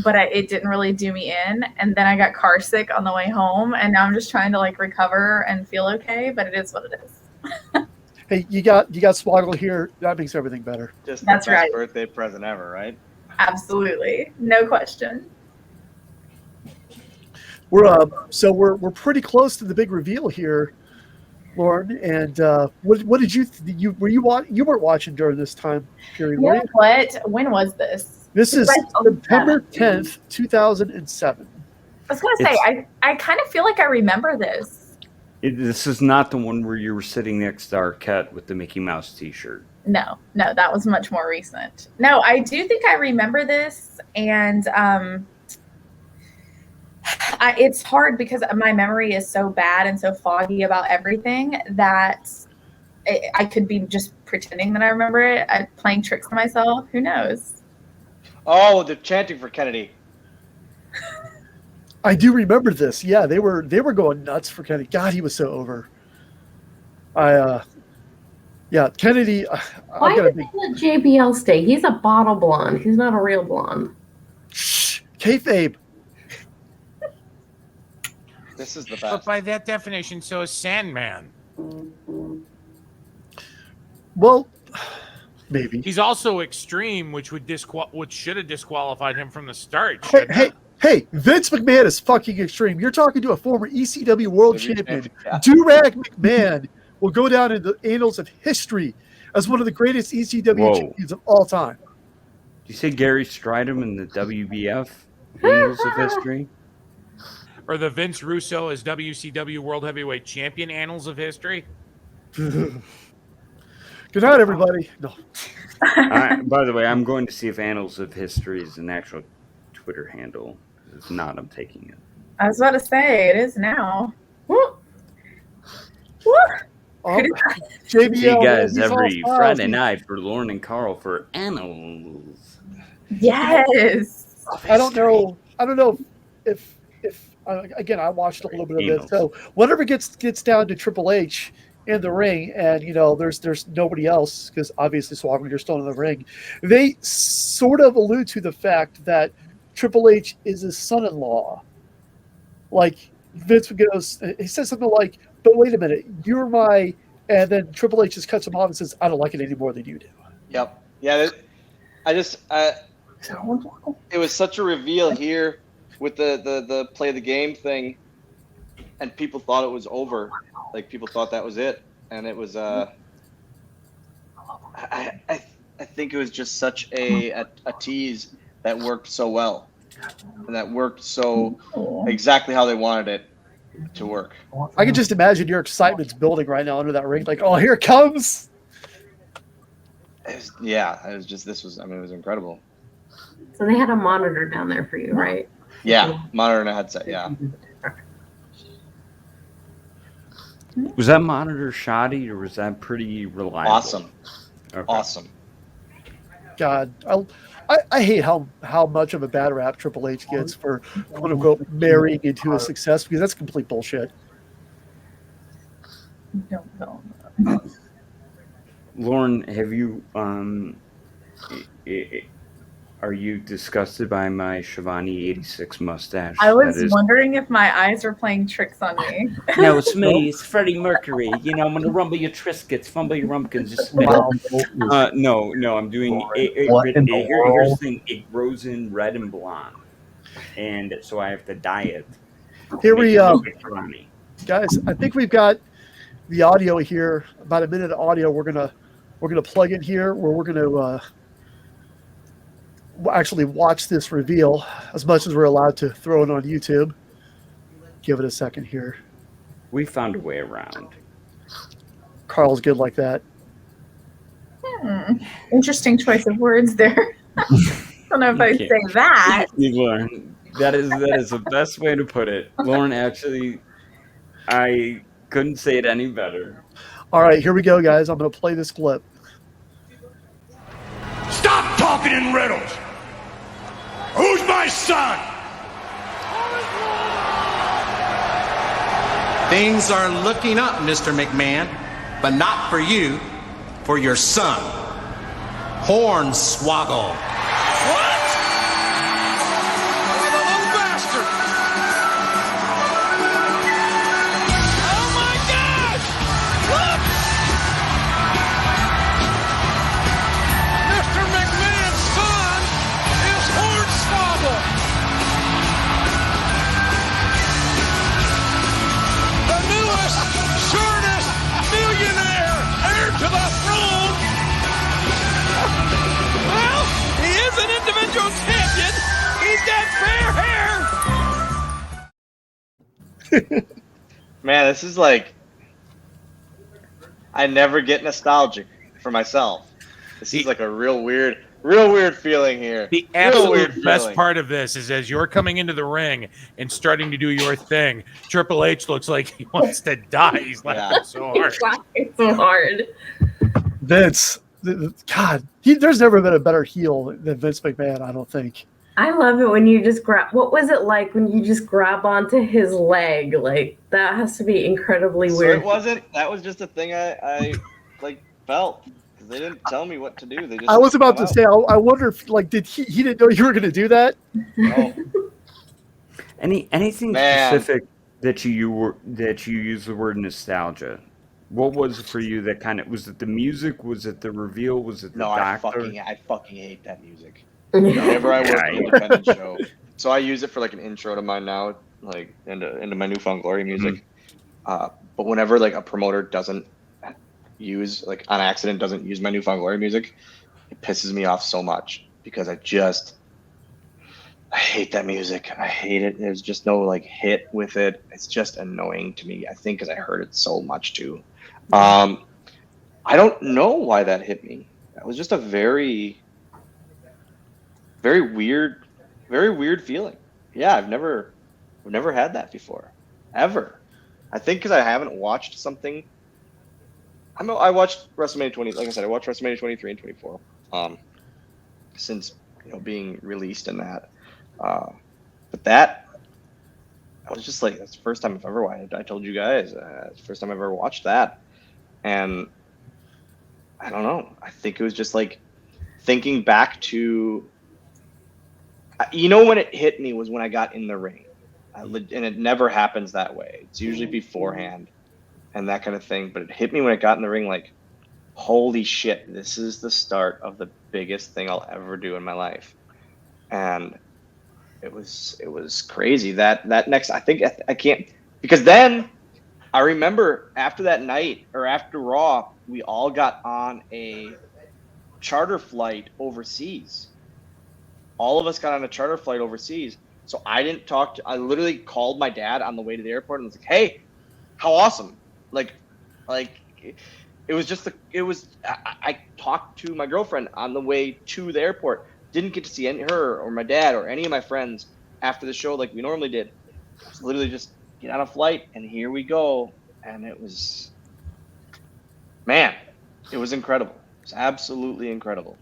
but it didn't really do me in. And then I got car sick on the way home. And now I'm just trying to recover and feel okay. But it is what it is. Hey, you got Swoggle here. That makes everything better. Just That's the best right. birthday present ever, right? Absolutely. No question. We're pretty close to the big reveal here, Lauren. And what did you you weren't watching during this time period, You were know you? what? When was this? This is Right on September 10th, 2007. I was going to say, I kind of feel like I remember this. This is not the one where you were sitting next to Arquette with the Mickey Mouse T-shirt. No, that was much more recent. No, I do think I remember this, and it's hard because my memory is so bad and so foggy about everything that I could be just pretending that I remember it, playing tricks on myself. Who knows? Oh, the chanting for Kennedy. I do remember this. Yeah, they were going nuts for Kennedy. God, he was so over. Kennedy. Why did they let JBL stay? He's a bottle blonde. He's not a real blonde. Shh, kayfabe. This is the But best. by that definition, so is Sandman. Well, maybe. He's also extreme, which should have disqualified him from the start. shouldn't it? Hey, Vince McMahon is fucking extreme. You're talking to a former ECW world champion. Yeah. Durag McMahon will go down in the annals of history as one of the greatest ECW champions of all time. Did you say Gary Stridham in the WBF Annals of History? Or the Vince Russo as WCW World Heavyweight Champion Annals of History? Good night, everybody. No. By the way, I'm going to see if Annals of History is an actual Twitter handle. If not, I'm taking it. I was about to say, it is now. Woo. JBL, See you guys he's every all Friday smiles. night for Lauren and Karl for Annals. Yes. I don't know if again, I watched a little bit of this. So whenever it gets down to Triple H in the ring, and there's nobody else because obviously Swoggle, you're still in the ring. They sort of allude to the fact that Triple H is his son-in-law. Like Vince goes, he says something like, "But wait a minute, you're my," and then Triple H just cuts him off and says, "I don't like it any more than you do." Yep. Yeah. It was such a reveal here with the play the game thing, and people thought it was over. Like people thought that was it, and it was. I think it was just such a tease that worked so well, and that worked so exactly how they wanted it to work. I can just imagine your excitement's building right now under that ring. Like, oh, here it comes. It was just this was. I mean, it was incredible. So they had a monitor down there for you, right? Yeah, monitor and a headset. Yeah. Was that monitor shoddy or was that pretty reliable? Awesome. Okay. Awesome. God, I hate how much of a bad rap Triple H gets for quote unquote marrying into his success, because that's complete bullshit. Don't go. Lauren, have you are you disgusted by my Shivani 86 mustache? I was That is- wondering if my eyes were playing tricks on me. No, it's me. It's Freddie Mercury. You know, I'm gonna rumble your Triscuits, fumble your rumpkins. Just spit. No, I'm doing What in the here's world? the thing. It grows in red and blonde, and so I have to dye it. Here we Make it look like Ronnie. guys, I think we've got the audio here, about a minute of audio. We're gonna plug in here where we're gonna actually watch this reveal as much as we're allowed to throw it on YouTube. Give it a second here. We found a way around. Karl's good like that. Interesting choice of words there. Don't know if I Okay. say that. Lauren, that is the best way to put it. Lauren, actually, I couldn't say it any better. All right, here we go, guys. I'm gonna play this clip. Stop talking in riddles! Who's my son? Things are looking up, Mr. McMahon, but not for you, for your son, Hornswoggle. What? Oh, the little bastard! Oh my gosh! Look! Mr. McMahon's son is Hornswoggle! The newest, shortest millionaire heir to the throne! Well, he is an individual champion. He's got fair hair. Man, this is like, I never get nostalgic for myself. This is like a real weird feeling here. The Real absolute weird best feeling. part of this is as you're coming into the ring and starting to do your thing, Triple H looks like he wants to die. He's laughing so hard. It's so hard. Vince, God, there's never been a better heel than Vince McMahon, I don't think. I love it when you just grab. What was it like when you just grab onto his leg? Like that has to be incredibly So weird. it wasn't. That was just a thing I like felt because they didn't tell me what to do. They just. I was about come to say, I wonder if did he didn't know you were going to do that? No. Anything Man. specific that you use the word nostalgia? What was it for you that kind of, was it the music? Was it the reveal? Was it the No, I doctor? fucking hate that music. Whenever I work Okay. an independent show, so I use it for like an intro to mine now, like into my newfound glory music. But whenever like a promoter doesn't use, like on accident, doesn't use my newfound glory music, it pisses me off so much because I hate that music. I hate it. There's just no like hit with it. It's just annoying to me. I think because I heard it so much too. I don't know why that hit me. That was just a very weird feeling. Yeah, I've never had that before, ever. I think because I haven't watched something. I watched WrestleMania 20. Like I said, I watched WrestleMania 23 and 24. Since being released in that. But that, I was just like, that's the first time I've ever watched it. I told you guys, it's the first time I've ever watched that. And I don't know. I think it was just like thinking back to, when it hit me was when I got in the ring. And it never happens that way. It's usually beforehand and that kind of thing. But it hit me when I got in the ring like, holy shit, this is the start of the biggest thing I'll ever do in my life. And it was crazy. That next, I think I can't, because then I remember after that night or after Raw, we all got on a charter flight overseas. All of us got on a charter flight overseas. So I didn't talk to, I literally called my dad on the way to the airport and was like, hey, how awesome. Like it It was just I talked to my girlfriend on the way to the airport. Didn't get to see her or my dad or any of my friends after the show like we normally did. It was literally just get on a flight and here we go. And it was, man, it was incredible. It was absolutely incredible.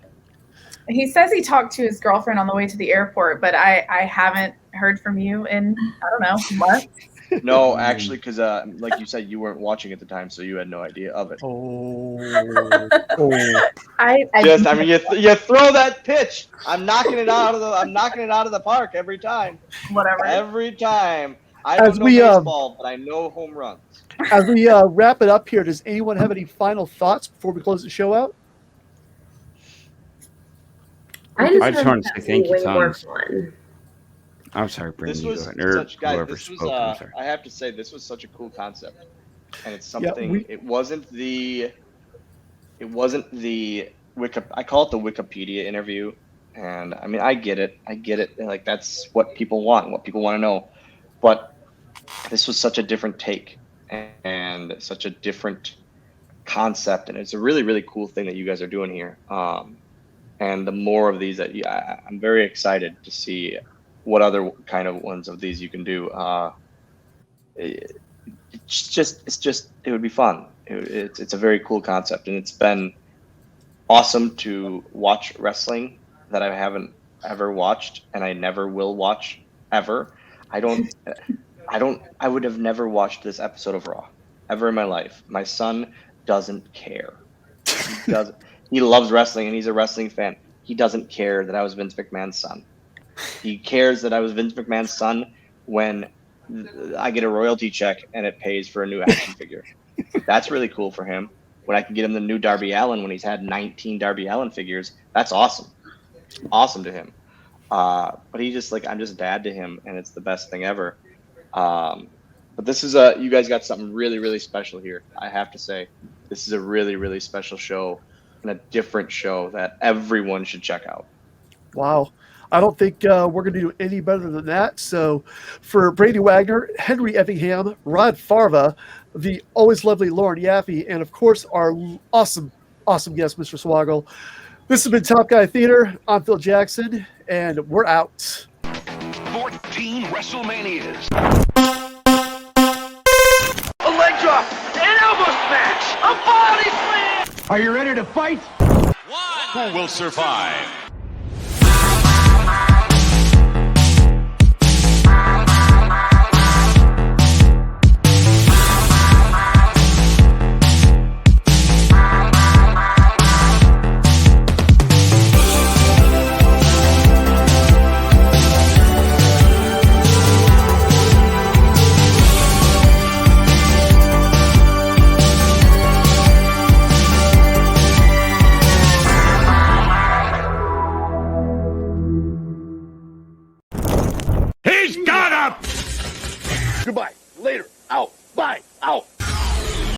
He says he talked to his girlfriend on the way to the airport, but I haven't heard from you in, I don't know, months. No, actually, because like you said, you weren't watching at the time, so you had no idea of it. I mean, you throw that pitch. I'm knocking it out of the park every time. Whatever. Every time. I don't know baseball, but I know home runs. As we wrap it up here, does anyone have any final thoughts before we close the show out? I just want to say thank you, Tom. I'm sorry, Brandi. This was such, guys. This was. I have to say, this was such a cool concept, and it's something. It wasn't the. I call it the Wikipedia interview, and I mean, I get it. Like that's what people want, what people want to know, but this was such a different take and such a different concept, and it's a really, really cool thing that you guys are doing here. And the more of these that I'm very excited to see what other kind of ones of these you can do. It would be fun. It's a very cool concept, and it's been awesome to watch wrestling that I haven't ever watched, and I never will watch ever. I would have never watched this episode of Raw ever in my life. My son doesn't care. He doesn't. He loves wrestling, and he's a wrestling fan. He doesn't care that I was Vince McMahon's son. He cares that I was Vince McMahon's son when I get a royalty check and it pays for a new action figure. That's really cool for him. When I can get him the new Darby Allin when he's had 19 Darby Allin figures, that's awesome. Awesome to him. But he just I'm just dad to him, and it's the best thing ever. But this is you guys got something really, really special here. I have to say, this is a really, really special show and a different show that everyone should check out. Wow. I don't think we're going to do any better than that. So for Brandi Wagner, Henry Effingham, Rod Farva, the always lovely Lauren Yaffe, and of course our awesome guest, Mr. Swoggle, this has been Top Guy Theater. I'm Phil Jackson, and we're out. 14 WrestleManias. A leg drop, an elbow smash, a body slam. Are you ready to fight? Who will survive? Goodbye. Later. Out.